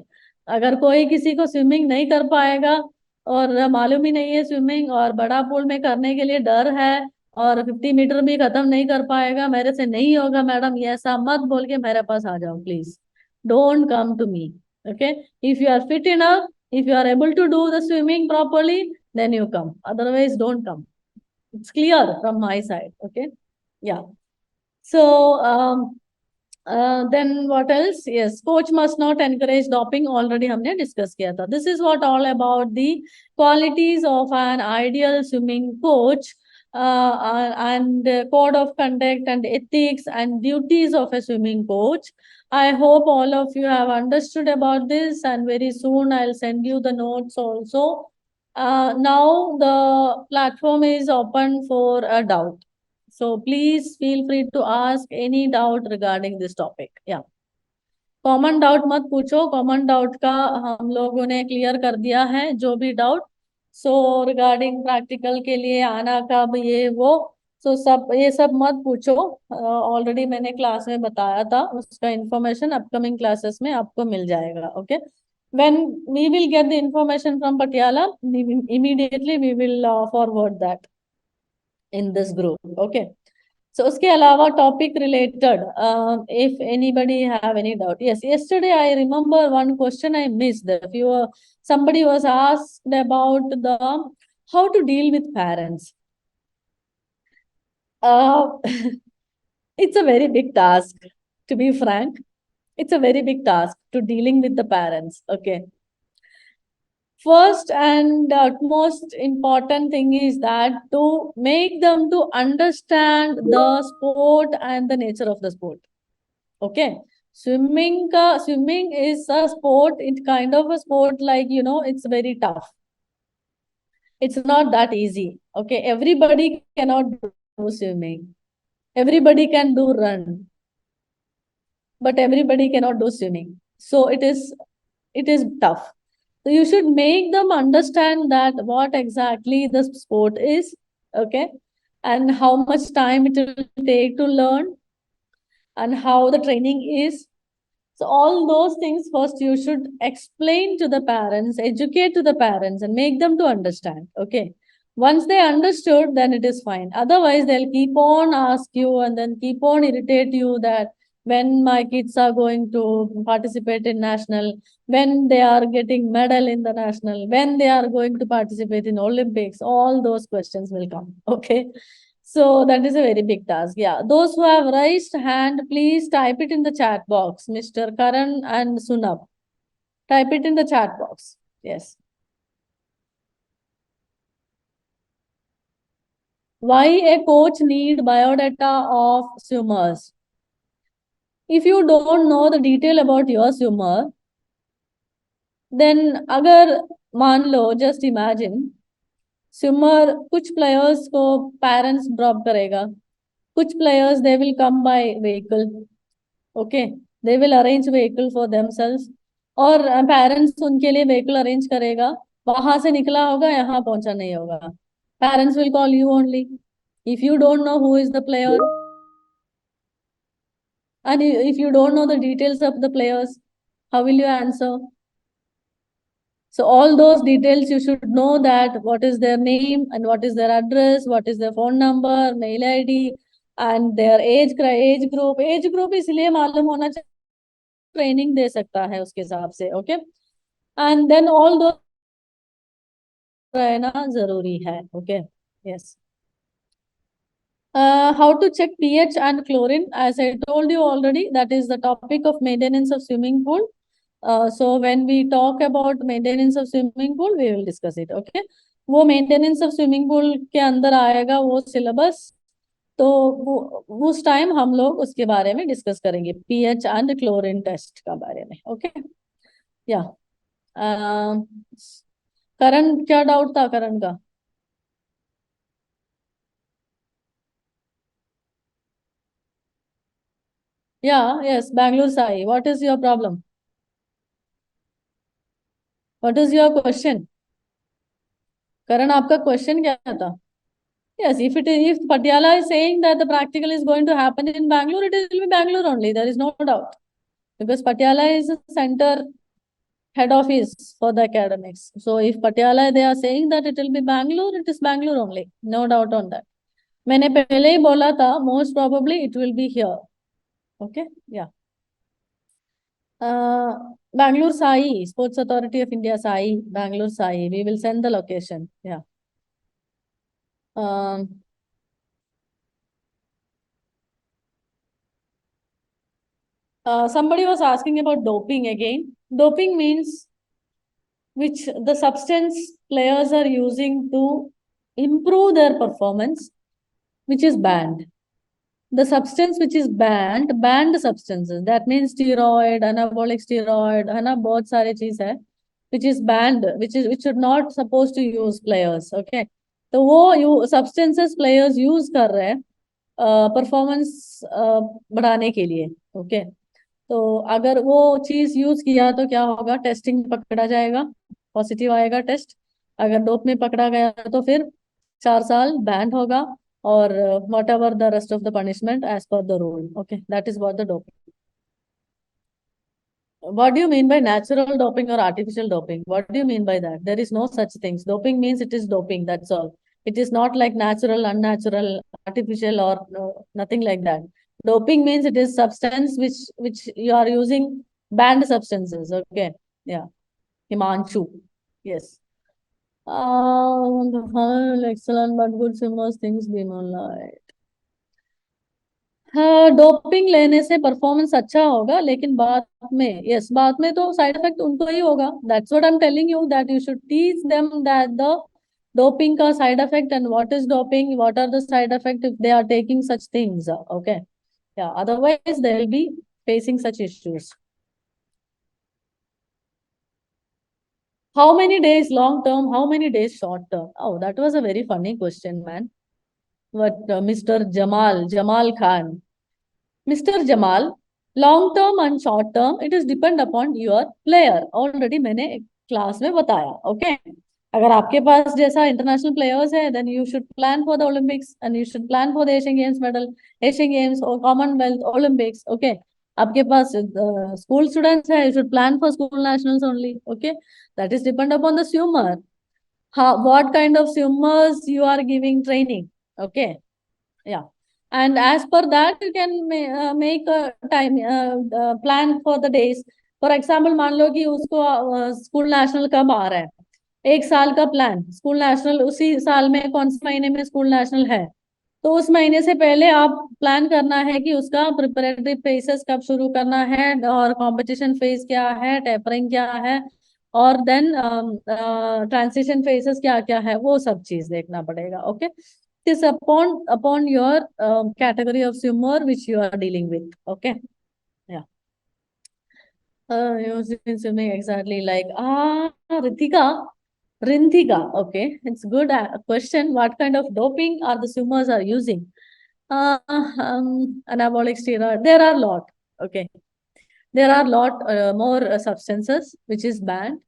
अगर कोई किसी को स्विमिंग नहीं कर पाएगा और मालूम ही नहीं है स्विमिंग, और बड़ा पूल में करने के लिए डर है, और 50 मीटर भी खत्म नहीं कर पाएगा, मेरे से नहीं होगा मैडम, ये ऐसा मत बोल के मेरे पास आ जाओ please, don't come to me, okay. If you are fit enough, if you are able to do the swimming properly, then you come, otherwise don't come. It's clear from my side, okay? Yeah. So then what else? Yes, coach must not encourage doping, already हमने discuss किया था. This is what all about the qualities of an ideal swimming coach, and code of conduct and ethics and duties of a swimming coach. I hope all of you have understood about this, and very soon I'll send you the notes also. Now the platform is open for a doubt. So please feel free to ask any doubt regarding this topic. Yeah. Common doubt मत पूछो, common doubt का हम लोगों ने clear कर दिया है, जो भी डाउट। सो रिगार्डिंग प्रैक्टिकल के लिए आना कब, ये वो, सो सब ये सब मत पूछो। ऑलरेडी मैंने क्लास में बताया था, उसका इंफॉर्मेशन अपकमिंग क्लासेस में आपको मिल जाएगा, okay. When we will get the information from Patiala, immediately we will forward that in this group, okay. So उसके अलावा topic related, if anybody have any doubt. Yes, yesterday I remember one question I missed. If you somebody was asked about the how to deal with parents. Uh, it's a very big task, to be frank. It's a very big task to dealing with the parents. Okay. First and utmost important thing is that to make them to understand the sport and the nature of the sport. Okay. Swimming is a sport. It's kind of a sport, like, it's very tough. It's not that easy. Okay. Everybody cannot do swimming. Everybody can do run, but everybody cannot do swimming. So it is tough. So you should make them understand that what exactly the sport is, okay, and how much time it will take to learn, and how the training is. So all those things first you should explain to the parents, educate to the parents, and make them to understand, okay. Once they understood, then it is fine. Otherwise, they'll keep on ask you and then keep on irritate you that when my kids are going to participate in national, when they are getting medal in the national, when they are going to participate in Olympics, all those questions will come, okay. So that is a very big task. Yeah. Those who have raised hand, please type it in the chat box. Mr. Karan and Sunab. Type it in the chat box. Yes. Why a coach need biodata of swimmers? If you don't know the detail about your swimmer, then अगर मान लो, just imagine, swimmer, कुछ players को parents drop करेगा, कुछ players they will come by vehicle, okay, they will arrange vehicle for themselves, और parents उनके लिए vehicle arrange करेगा, वहां से निकला होगा, यहाँ पहुंचा नहीं होगा, parents will call you only. If you don't know who is the player, and if you don't know the details of the players, how will you answer? So all those details you should know, that what is their name and what is their address, what is their phone number, mail ID, and their age group. Age group इसलिए मालूम होना चाहिए, training दे सकता है उसके हिसाब से, okay. And then all दो रहना जरूरी है, okay. Yes. How to check pH and chlorine? As I told you already, that is the topic of maintenance of swimming pool. So when we talk about maintenance of swimming pool, we will discuss it, okay. वो maintenance of swimming pool के अंदर आएगा वो syllabus, तो उस time हम लोग उसके बारे में डिस्कस करेंगे, pH and chlorine टेस्ट का बारे में, ओके। या करण, क्या डाउट था करण का? Yeah, yes, Bangalore Sai. What is your problem? What is your question? करण, आपका क्वेश्चन क्या था? Yes, if Patiala is saying that the practical is going to happen in Bangalore, it will be Bangalore only. There is no doubt, because Patiala is the center head office for the academics. So if Patiala they are saying that it will be Bangalore, it is Bangalore only. No doubt on that. मैंने पहले ही बोला था, most probably it will be here. Okay, yeah. Bangalore Sai, Sports Authority of India Sai, Bangalore Sai. We will send the location. Yeah. Um, Somebody was asking about doping again. Doping means which the substance players are using to improve their performance, which is banned. The substance which is banned substances, that means steroid, anabolic steroid, है ना, बहुत सारे चीज है which is banned, which should not supposed to use players. Okay, तो वो substances players use कर रहे हैं परफॉर्मेंस बढ़ाने के लिए. ओके, तो अगर वो चीज यूज किया तो क्या होगा, टेस्टिंग पकड़ा जाएगा, पॉजिटिव आएगा टेस्ट. अगर डोप में पकड़ा गया तो फिर 4 साल बैंड होगा, और whatever the rest of the punishment as per the rule. Okay, that is what the doping. What do you mean by natural doping or artificial doping? What do you mean by that? There is no such things. Doping means it is doping, that's all. It is not like natural, unnatural, artificial, or nothing like that. Doping means it is substance which you are using, banned substances. Okay, yeah. Himanshu, yes. Excellent, but good swimmers things be moonlight. हाँ, doping लेने से performance अच्छा होगा, लेकिन बाद में, yes, बाद में तो साइड इफेक्ट उनको ही होगा. That's what I am telling you, that you should teach them that the doping का side effect and what is doping, what are the side effect if they are taking such things. Okay, yeah, otherwise they will be facing such issues. How many days long term? How many days short term? Oh, that was a very funny question, man. What Mr. Jamal Khan. Mr. Jamal, long term and short term, it is depend upon your player. Already मैंने class में बताया. Okay, अगर आपके पास जैसा international players है, then you should plan for the Olympics and you should plan for the Asian Games medal, Asian Games or Commonwealth, Olympics. Okay, आपके पास school students है, you should plan for school nationals only. Okay, that is depend upon the swimmer. How, what kind of swimmers you are giving training. Okay, yeah. And as per that you can make a time plan for the days. For example, मान लो कि उसको school national कब आ रहा है, 1 साल का plan. School national उसी साल में, कौन से महीने में स्कूल नेशनल है, तो उस महीने से पहले आप प्लान करना है कि उसका प्रिपरेटरी फेजेस कब शुरू करना है, और कंपटीशन फेज क्या है, टेपरिंग क्या है, और देन ट्रांजिशन फेजेस क्या क्या है, वो सब चीज देखना पड़ेगा. Okay, it is upon your category of swimmer which you are dealing with. Okay, yeah. You've been swimming exactly like Rintika. Okay, it's good question. What kind of doping are the swimmers are using? Anabolic steroid. There are lot. Okay, there are lot more substances which is banned.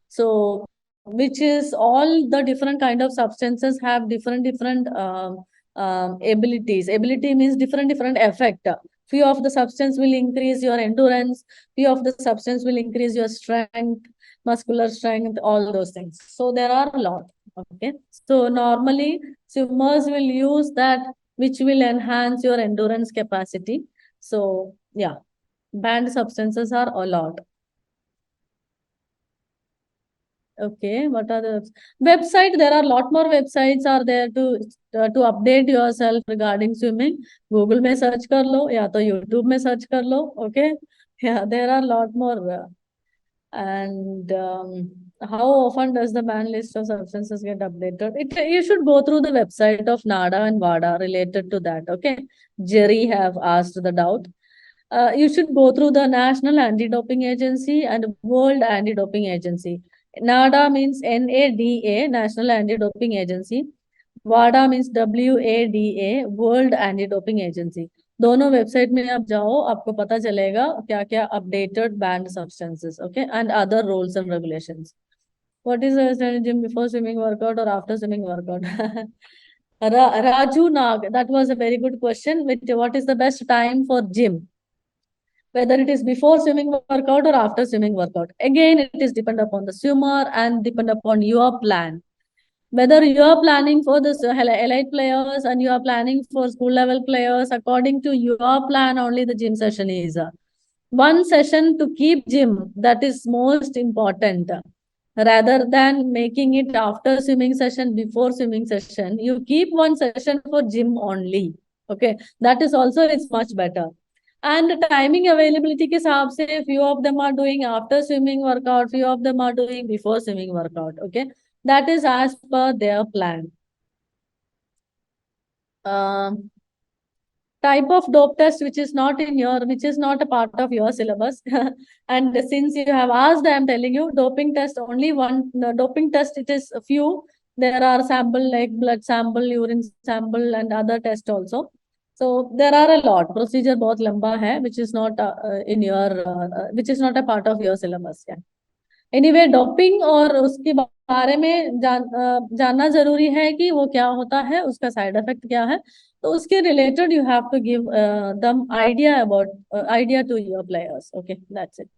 So, which is all the different kind of substances have different abilities. Ability means different effect. Few of the substance will increase your endurance. Few of the substance will increase your strength, muscular strength, all those things. So there are a lot. Okay. So normally swimmers will use that which will enhance your endurance capacity. So yeah, banned substances are a lot. Okay, what are the website? There are a lot more websites are there to update yourself regarding swimming. Google में search कर लो, या तो YouTube में search कर लो. Okay, yeah, there are a lot more. And how often does the ban list of substances get updated? You should go through the website of NADA and WADA related to that. Okay, Jerry have asked the doubt. You should go through the National Anti-Doping Agency and World Anti-Doping Agency. NADA means NADA, National Anti-Doping Agency. WADA means WADA, World Anti-Doping Agency. दोनों website में आप जाओ, आपको पता चलेगा क्या क्या updated banned substances. Okay, and other rules and regulations. What is the gym before swimming workout और after swimming workout? Raju Nag, that was a very good question. What is the best time for gym? Whether it is before swimming workout or after swimming workout. Again, it is depend upon the swimmer and depend upon your plan. Whether you are planning for the elite players and you are planning for school level players, according to your plan, only the gym session is. One session to keep gym, that is most important. Rather than making it after swimming session, before swimming session, you keep one session for gym only. Okay, that is also it's much better. And timing availability के हिसाब से few of them are doing after swimming workout, few of them are doing before swimming workout. Okay, that is as per their plan. Type of dope test which is not a part of your syllabus. And since you have asked, I am telling you, doping test only one. The doping test, it is a few. There are sample like blood sample, urine sample, and other tests also. So there are a lot. Procedure बहुत लंबा है, which is not which is not a part of your syllabus. Yeah. Anyway doping और उसके बारे में जानना जरूरी है कि वो क्या होता है, उसका साइड इफेक्ट क्या है, तो उसके related you have to give them idea to your players. Okay, that's it.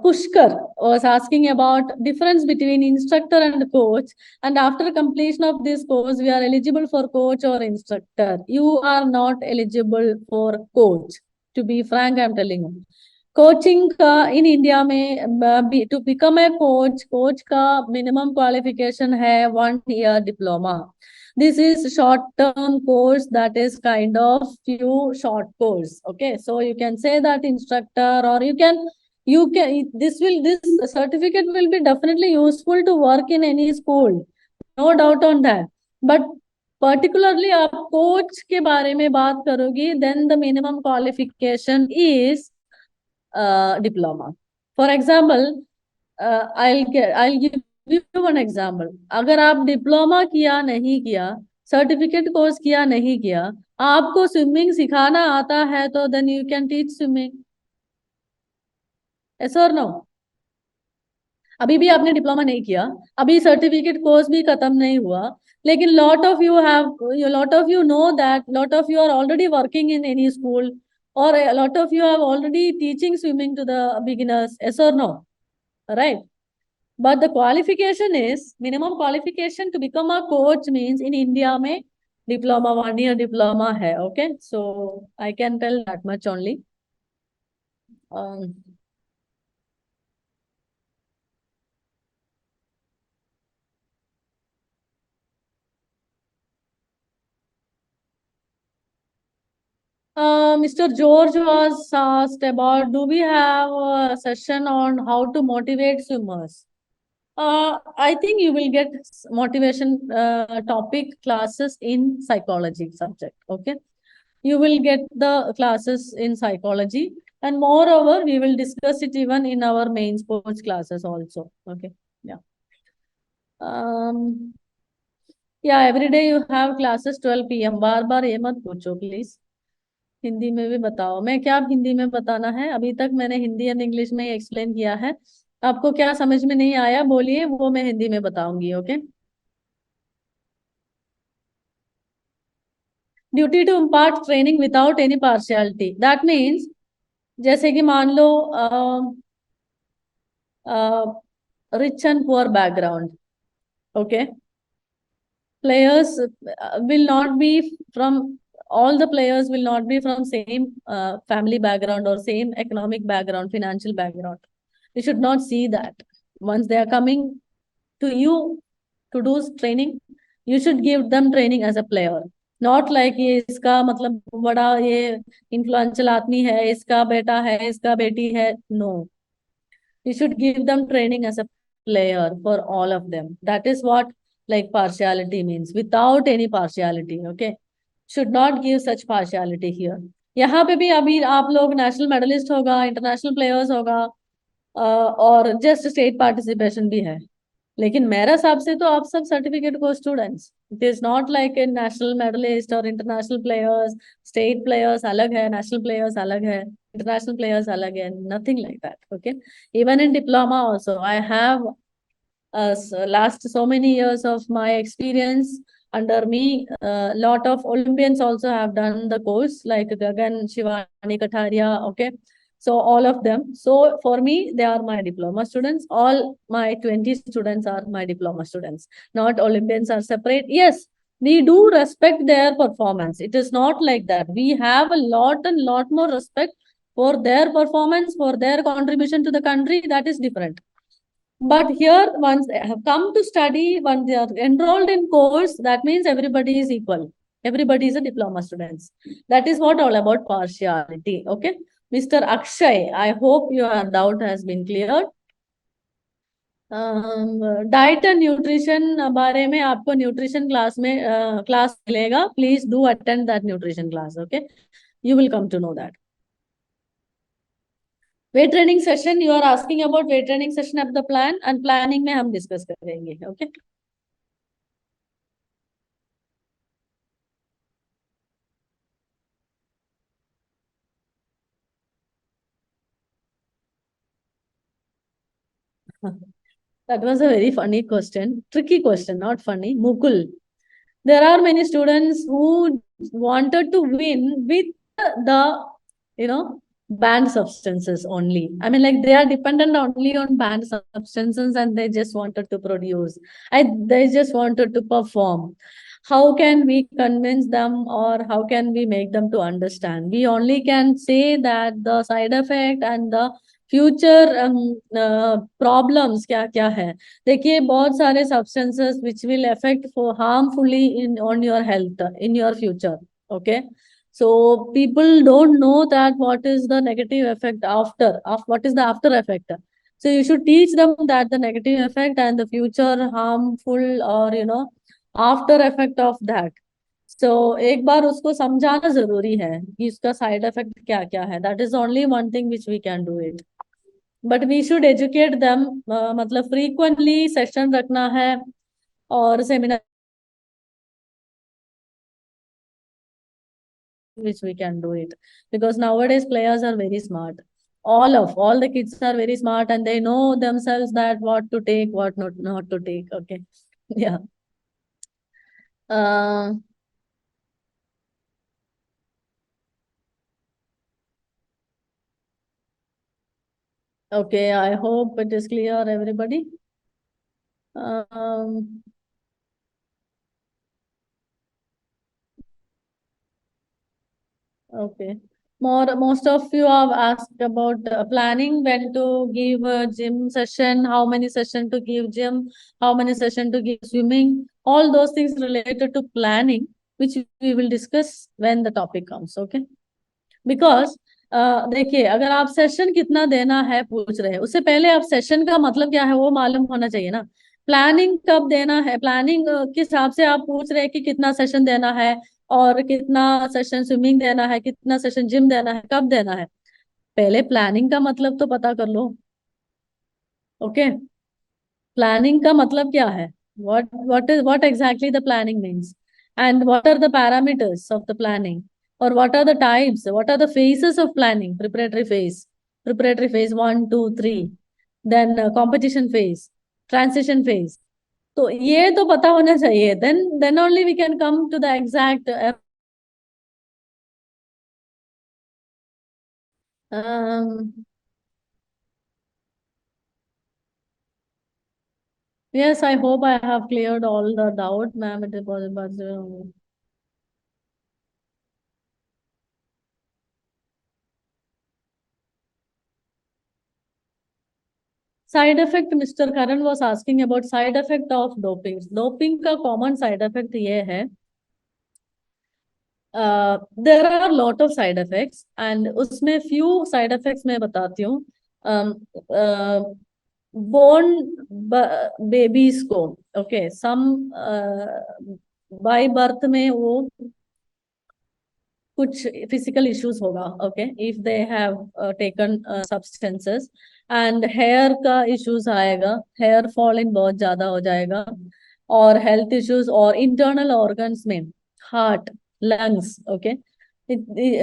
Pushkar was asking about difference between instructor and coach, and after completion of this course, we are eligible for coach or instructor. You are not eligible for coach. To be frank, I'm telling you. Coaching का in India में to become a coach का minimum qualification है 1 year diploma. This is short term course, that is kind of few short course. Okay, so you can say that instructor, or this certificate will be definitely useful to work in any school, no doubt on that. But particularly आप coach के बारे में बात करोगी, then the minimum qualification is diploma. For example, I'll give you one example. अगर आप diploma किया नहीं किया, सर्टिफिकेट कोर्स किया नहीं किया, आपको स्विमिंग सिखाना आता है, तो then you can teach swimming. Yes or no? अभी भी आपने डिप्लोमा नहीं किया, अभी सर्टिफिकेट कोर्स भी खत्म नहीं हुआ, लेकिन lot of you know that lot of you are already working in any school, or a lot of you are already teaching swimming to the beginners. Yes or no? Right? But the qualification is, minimum qualification to become a coach means in India में diploma, 1 year diploma है. Okay, so I can tell that much only. Mr. George was asked about, do we have a session on how to motivate swimmers? I think you will get motivation topic classes in psychology subject. Okay, you will get the classes in psychology, and moreover, we will discuss it even in our main sports classes also. Okay, yeah. Yeah, every day you have classes 12 PM. बार बार ये मत पूछो please, Hindi में भी बताओ. मैं क्या हिंदी में बताना है? अभी तक मैंने हिंदी एंड इंग्लिश में एक्सप्लेन किया है. आपको क्या समझ में नहीं आया बोलिए, वो मैं हिंदी में बताऊंगी. Okay. Duty to impart training without any partiality, that means जैसे कि मान लो rich and poor background. Okay, players will not be from all the players will not be from same family background or same economic background, financial background. You should not see that. Once they are coming to you to do training, you should give them training as a player, not like ये इसका मतलब बड़ा ये influential आदमी है, इसका बेटा है, इसका बेटी है. No, you should give them training as a player for all of them. That is what like partiality means, without any partiality. Okay, should not give such partiality here. यहाँ पे भी अभी आप लोग नेशनल मेडलिस्ट होगा, international players होगा, और just state participation भी है. लेकिन मेरे हिसाब से तो आप सब certificate course students, it is not like in national medalist और इंटरनेशनल प्लेयर्स, स्टेट प्लेयर्स अलग है, नेशनल प्लेयर्स अलग है, इंटरनेशनल प्लेयर्स अलग है, nothing like that. Okay, even in diploma also I have last so many years of my experience under me, lot of Olympians also have done the course, like Gagan, Shivani Kataria. Okay, so all of them. So for me, they are my diploma students. All my 20 students are my diploma students. Not Olympians are separate. Yes, we do respect their performance. It is not like that. We have a lot more respect for their performance, for their contribution to the country. That is different. But here, once they have come to study, once they are enrolled in course, that means everybody is equal. Everybody is a diploma students. That is what all about partiality. Okay, Mr. Akshay, I hope your doubt has been cleared. Diet and nutrition बारे में आपको nutrition class में class मिलेगा. Please do attend that nutrition class. Okay, you will come to know that. Weight training session, you are asking about weight training session of the plan, and planning में हम डिस्कस करेंगे. ओके, that was a very funny question, tricky question, not funny. Mukul, there are many students who wanted to win with the, you know, banned substances only. I mean, like they are dependent only on banned substances and they just wanted to produce. They just wanted to perform. How can we convince them, or how can we make them to understand? We only can say that the side effect and the future problems क्या क्या है. देखिए, बहुत सारे substances which will affect for harmfully in on your health in your future. Okay, so people don't know that what is the negative effect after, of what is the after effect. So you should teach them that the negative effect and the future harmful, or after effect of that. So एक बार उसको समझाना जरूरी है कि उसका side effect क्या क्या है. That is only one thing which we can do it. But we should educate them. मतलब फ्रीक्वेंटली सेशन रखना है और seminar which we can do it, because nowadays players are very smart. All the kids are very smart and they know themselves that what to take, what not to take. Okay. Yeah. uh, okay, I hope it is clear, everybody. um, Okay. Most of you have asked about planning, when to give a gym session, how many session to give gym, how many session to give swimming, all those things related to planning, which we will discuss when the topic comes. Okay. Because देखिए, अगर आप session कितना देना है पूछ रहे हैं, उससे पहले आप सेशन का मतलब क्या है वो मालूम होना चाहिए ना. प्लानिंग कब देना है, प्लानिंग किस हिसाब से आप पूछ रहे हैं कि कितना सेशन देना है, और कितना सेशन स्विमिंग देना है, कितना सेशन जिम देना है, कब देना है. पहले प्लानिंग का मतलब तो पता कर लो. ओके, प्लानिंग का मतलब क्या है, what exactly the planning means, and what are the parameters of the planning, or what are the types, what are the phases of planning. Preparatory phase 1 2 3, then competition phase, transition phase. तो ये तो पता होना चाहिए. Then only we can come to the exact um, yes, I hope I have cleared all the doubt, ma'am. It was side effect. Mister Karan was asking about side effect of doping. Doping का common side effect ये है, there are lot of side effects, and उसमें few side effects मैं बताती हूँ. Born babies को, okay, some by birth में वो कुछ फिजिकल इश्यूज होगा. Okay, if they have taken substances, and hair का इश्यूज आएगा, हेयर फॉलिंग बहुत ज्यादा हो जाएगा, और हेल्थ इश्यूज और इंटरनल ऑर्गन्स में हार्ट, लंग्स, ओके,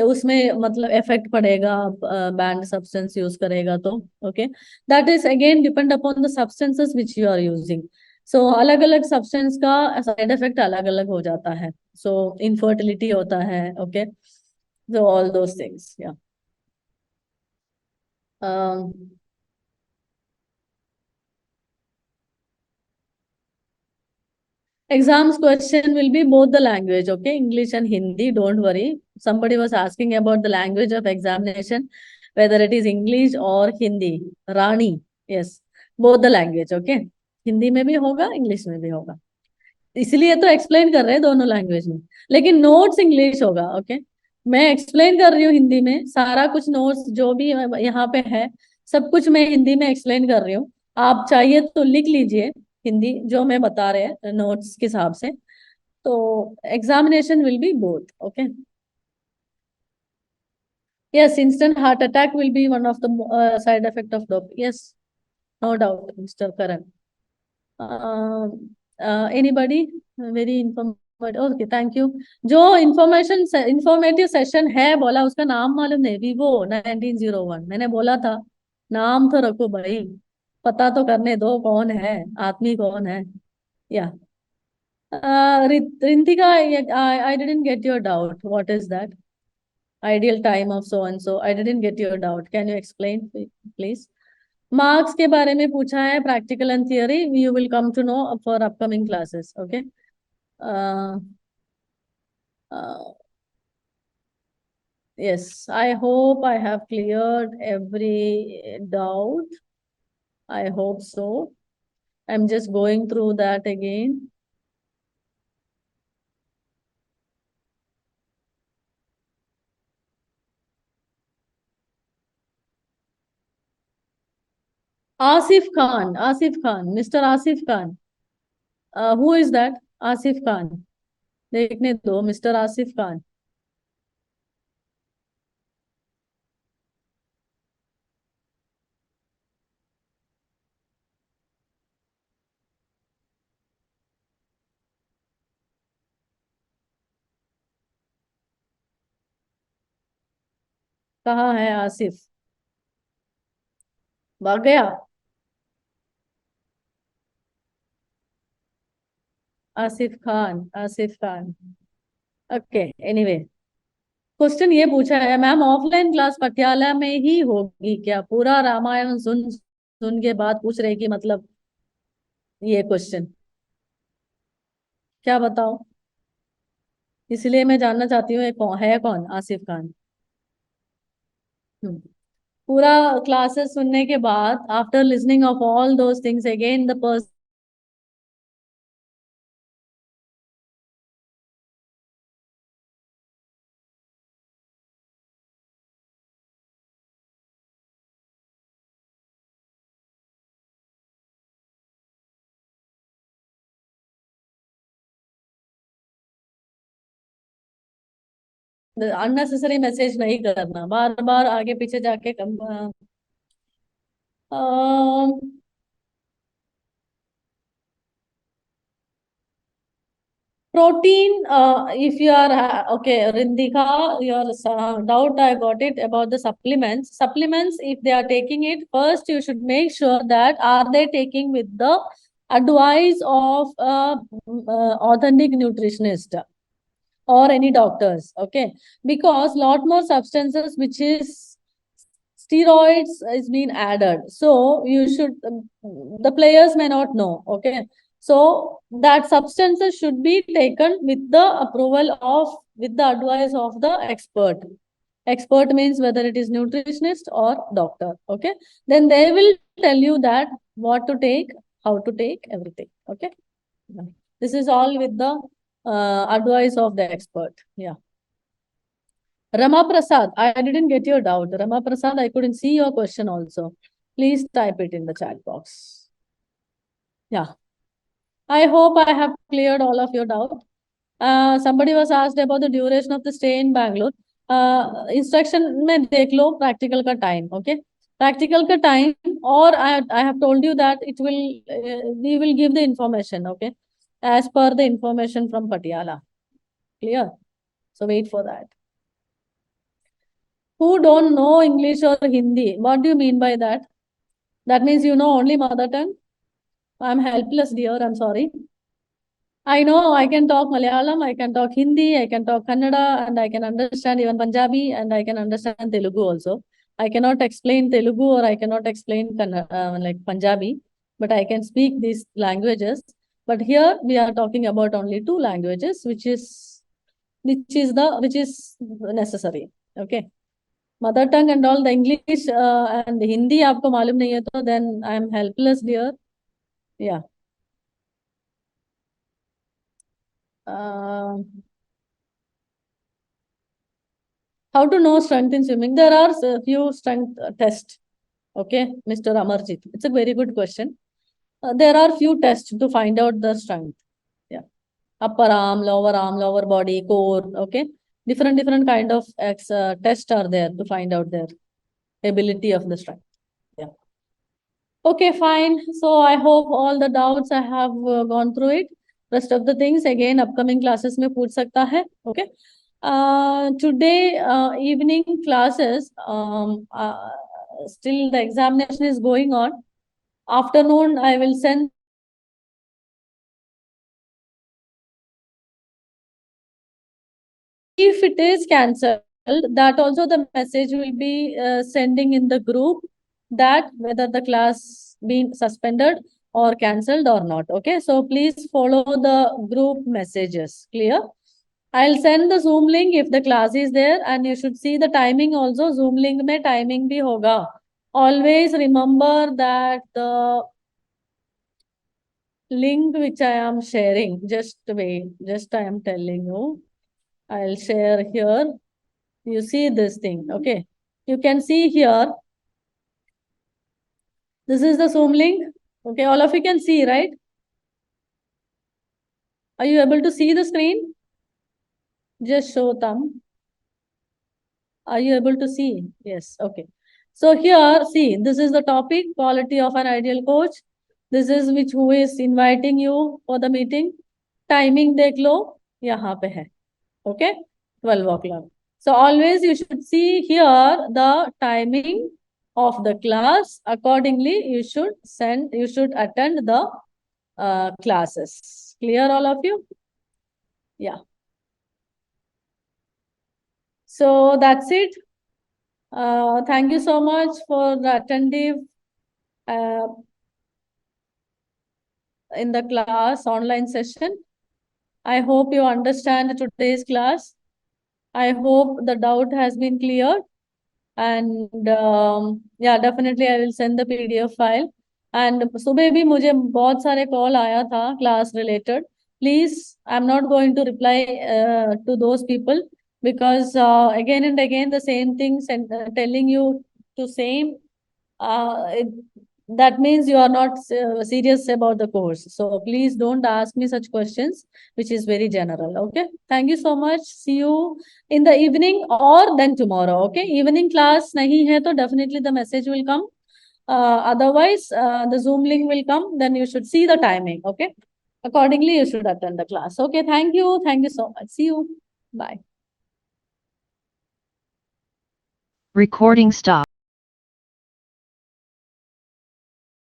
उसमें मतलब इफेक्ट पड़ेगा बैंड सब्सटेंस यूज करेगा तो, okay. That is again depend upon the substances which you are using. So अलग अलग सब्सटेंस का साइड इफेक्ट अलग अलग हो जाता है। सो इनफर्टिलिटी होता है, okay, so all those things, या। Exams question will be both the language, okay, English and Hindi. Don't worry. Somebody was asking about the language of examination, whether it is English or Hindi. Rani, yes, both the language, okay. Hindi में भी होगा, English में भी होगा, इसलिए तो explain कर रहे हैं दोनों लैंग्वेज में, लेकिन नोट्स इंग्लिश होगा, ओके। मैं एक्सप्लेन कर रही हूँ हिंदी में, सारा कुछ नोट्स जो भी यहाँ पे है सब कुछ मैं हिंदी में एक्सप्लेन कर रही हूँ। आप चाहिए तो लिख लीजिए हिंदी जो मैं बता रहे हैं नोट्स के हिसाब से। तो examination will be both, okay. Yes, instant heart attack will be one of the side effect of dope. Yes, no doubt, Mr. Karan. Anybody? Very informative. Okay, thank you. जो इंफॉर्मेशन इंफॉर्मेटिव सेशन है बोला, उसका नाम मालूम नहीं? Vivo 1901, मैंने बोला था नाम तो रखो भाई, पता तो करने दो कौन है, आदमी कौन है, या। Rintika, I didn't get your doubt. What is that? Ideal time of so and so. I didn't get your doubt. Can you explain, please? Marks के बारे में पूछा है, practical and theory you will come to know for upcoming classes, okay. Yes, I hope I have cleared every doubt. I hope so. I'm just going through that again. Asif Khan, Mr. Asif Khan. Who is that? Asif Khan. देखने दो, mister Asif Khan. कहाँ है आसिफ? भाग गया? Asif Khan, Asif Khan, okay. Anyway, question ये पूछा है, ma'am offline class Patiala में ही होगी क्या? पूरा रामायण सुन सुन के बाद पूछ रहे कि मतलब ये क्वेश्चन क्या बताओ, इसलिए मैं जानना चाहती हूँ ये कौन है, कौन आसिफ खान? हम्म। पूरा क्लासेस सुनने के बाद, after listening of all those things again the person, unnecessary message नहीं करना, बार बार आगे पीछे जाके कम। Protein, if you are okay, Rindika, your doubt I got it about the supplements. Supplements, if they are taking it, first you should make sure that are they taking with the advice of authentic nutritionist or any doctors, okay? Because lot more substances which is steroids is being added, so you should the players may not know, okay? So that substances should be taken with the approval of, with the advice of the expert. Expert means whether it is nutritionist or doctor, okay? Then they will tell you that what to take, how to take, everything, okay? This is all with the advice of the expert, yeah. Rama Prasad, I didn't get your doubt. Rama Prasad, I couldn't see your question also. Please type it in the chat box. Yeah. I hope I have cleared all of your doubt. Somebody was asked about the duration of the stay in Bangalore. Instruction में देख लो practical का time, okay? Practical ka time, or I have told you that it will we will give the information, okay, as per the information from Patiala. Clear? So wait for that. Who don't know English or Hindi? What do you mean by that? That means you know only mother tongue? I'm helpless, dear. I'm sorry. I know I can talk Malayalam, I can talk Hindi, I can talk Kannada, and I can understand even Punjabi, and I can understand Telugu also. I cannot explain Telugu or I cannot explain like Punjabi, but I can speak these languages. But here we are talking about only two languages, which is necessary. Okay. Mother tongue and all the English and Hindi आपको मालूम नहीं है तो then I am helpless, dear. Yeah. How to know strength in swimming? There are a few strength tests. Okay, Mr. Amarjit. It's a very good question. There are few tests to find out the strength. Yeah. Upper arm, lower body, core. Okay. Different kind of tests are there to find out their ability of the strength. Yeah. Okay, fine. So I hope all the doubts I have gone through it. Rest of the things again upcoming classes में पूछ सकता है. Okay. Today evening classes, still the examination is going on. Afternoon I will send. If it is cancelled, that also the message will be sending in the group that whether the class been suspended or cancelled or not. Okay, so please follow the group messages. Clear? I'll send the Zoom link if the class is there, and you should see the timing also. Zoom link में timing भी होगा. Always remember that the link which I am sharing, just wait, just I am telling you. I'll share here. You see this thing, okay? You can see here. This is the Zoom link. Okay, all of you can see, right? Are you able to see the screen? Just show thumb. Are you able to see? Yes, okay. So here, see, this is the topic, quality of an ideal coach. This is who is inviting you for the meeting. Timing dekh lo, yahan pe hai. Okay, 12 o'clock. So always you should see here the timing of the class. Accordingly, you should attend the classes. Clear, all of you? Yeah. So that's it. Thank you so much for the attentive in the class online session. I hope you understand today's class. I hope the doubt has been cleared. And yeah, definitely I will send the PDF file. And सुबह भी मुझे बहुत सारे call आया था class related. Please, I'm not going to reply to those people because again and again the same things and telling you to same. That means you are not serious about the course. So please don't ask me such questions, which is very general. Okay. Thank you so much. See you in the evening or then tomorrow. Okay. Evening class nahi hai to definitely the message will come. Otherwise, the Zoom link will come. Then you should see the timing. Okay. Accordingly, you should attend the class. Okay. Thank you. Thank you so much. See you. Bye. Recording stop.